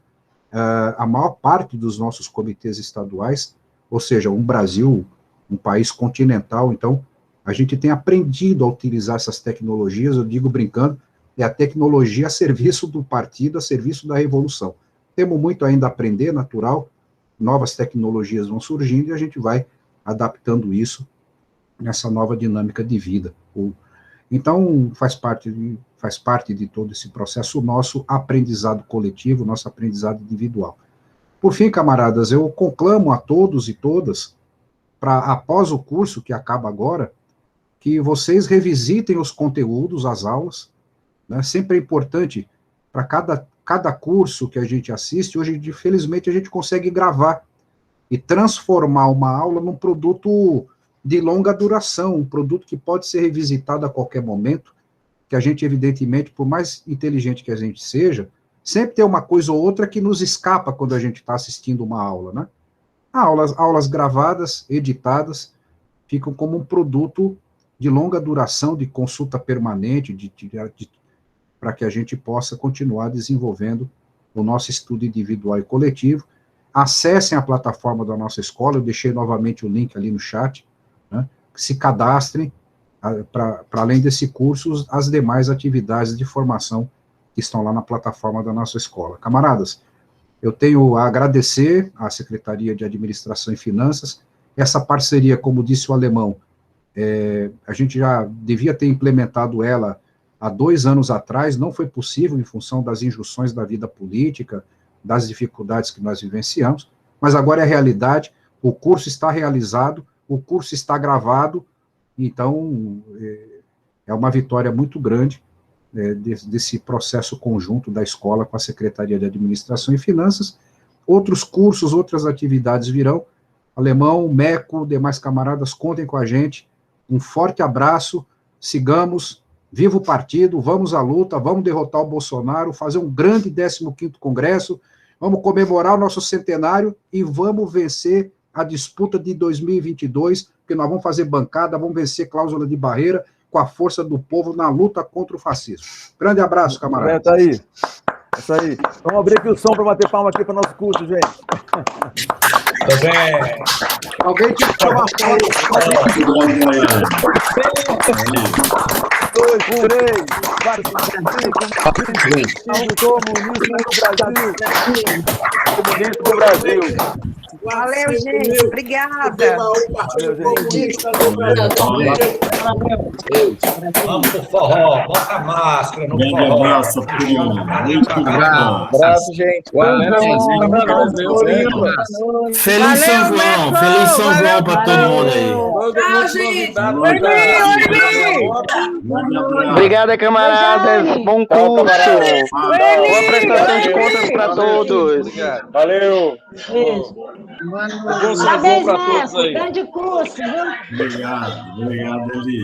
a maior parte dos nossos comitês estaduais, ou seja, um Brasil, um país continental. Então, a gente tem aprendido a utilizar essas tecnologias, eu digo brincando, é a tecnologia a serviço do partido, a serviço da revolução. Temos muito ainda a aprender, natural, novas tecnologias vão surgindo e a gente vai adaptando isso nessa nova dinâmica de vida. Então, faz parte de todo esse processo nosso aprendizado coletivo, nosso aprendizado individual. Por fim, camaradas, eu conclamo a todos e todas, para, após o curso, que acaba agora, que vocês revisitem os conteúdos, as aulas, né? Sempre é importante, para cada curso que a gente assiste, hoje, felizmente, a gente consegue gravar e transformar uma aula num produto de longa duração, um produto que pode ser revisitado a qualquer momento, que a gente, evidentemente, por mais inteligente que a gente seja, sempre tem uma coisa ou outra que nos escapa quando a gente está assistindo uma aula, né? Aulas gravadas, editadas, ficam como um produto de longa duração, de consulta permanente, para que a gente possa continuar desenvolvendo o nosso estudo individual e coletivo. Acessem a plataforma da nossa escola, eu deixei novamente o link ali no chat, né? Se cadastrem, para além desse curso, as demais atividades de formação que estão lá na plataforma da nossa escola. Camaradas, eu tenho a agradecer à Secretaria de Administração e Finanças, essa parceria, como disse o Alemão, a gente já devia ter implementado ela há 2 anos atrás, não foi possível em função das injunções da vida política, das dificuldades que nós vivenciamos, mas agora é realidade, o curso está realizado, o curso está gravado, então é uma vitória muito grande desse processo conjunto da escola com a Secretaria de Administração e Finanças. Outros cursos, outras atividades virão. Alemão, Meco, demais camaradas, contem com a gente. Um forte abraço, sigamos, viva o partido, vamos à luta, vamos derrotar o Bolsonaro, fazer um grande 15º Congresso, vamos comemorar o nosso centenário e vamos vencer a disputa de 2022, porque nós vamos fazer bancada, vamos vencer cláusula de barreira com a força do povo na luta contra o fascismo. Grande abraço, camarada. Tá aí. É isso aí. Vamos abrir aqui o som para bater palma aqui para o nosso curso, gente. Também. Alguém tinha que chamar a 2, 3, 4, 5, Comunista do Brasil. Valeu, gente. Obrigada. Vamos pro forró, bota a máscara no Grande forró. abraço, primo. Muito bom. Abraço, gente. Feliz São João, feliz São João para todo mundo aí. Tchau, gente. Obrigada, camaradas. Bom curso. Boa prestação de contas para todos. Valeu. Parabéns, mestre. Grande curso, viu? Obrigado, Eli.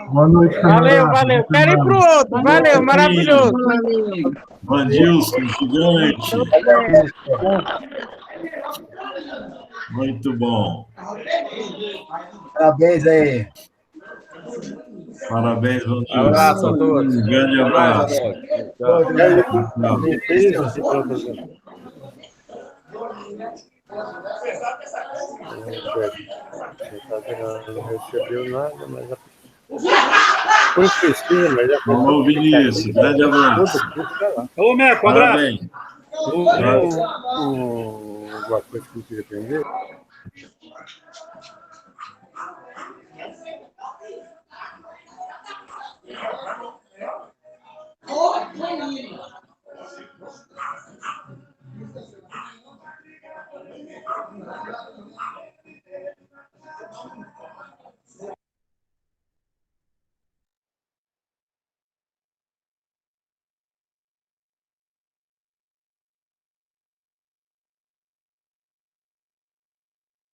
Boa noite, Valeu. Quero ir pro outro. Valeu, maravilhoso. Vandilson, gigante. Muito bom. Parabéns aí. Parabéns, Vandilson. Abraço a todos. Um grande abraço. Não recebeu nada, mas foi pesquisa, mas já foi. Alô, Vinícius, grande abraço. Ô, Meco, abraço. Parabéns. Alguma coisa que eu queria aprender?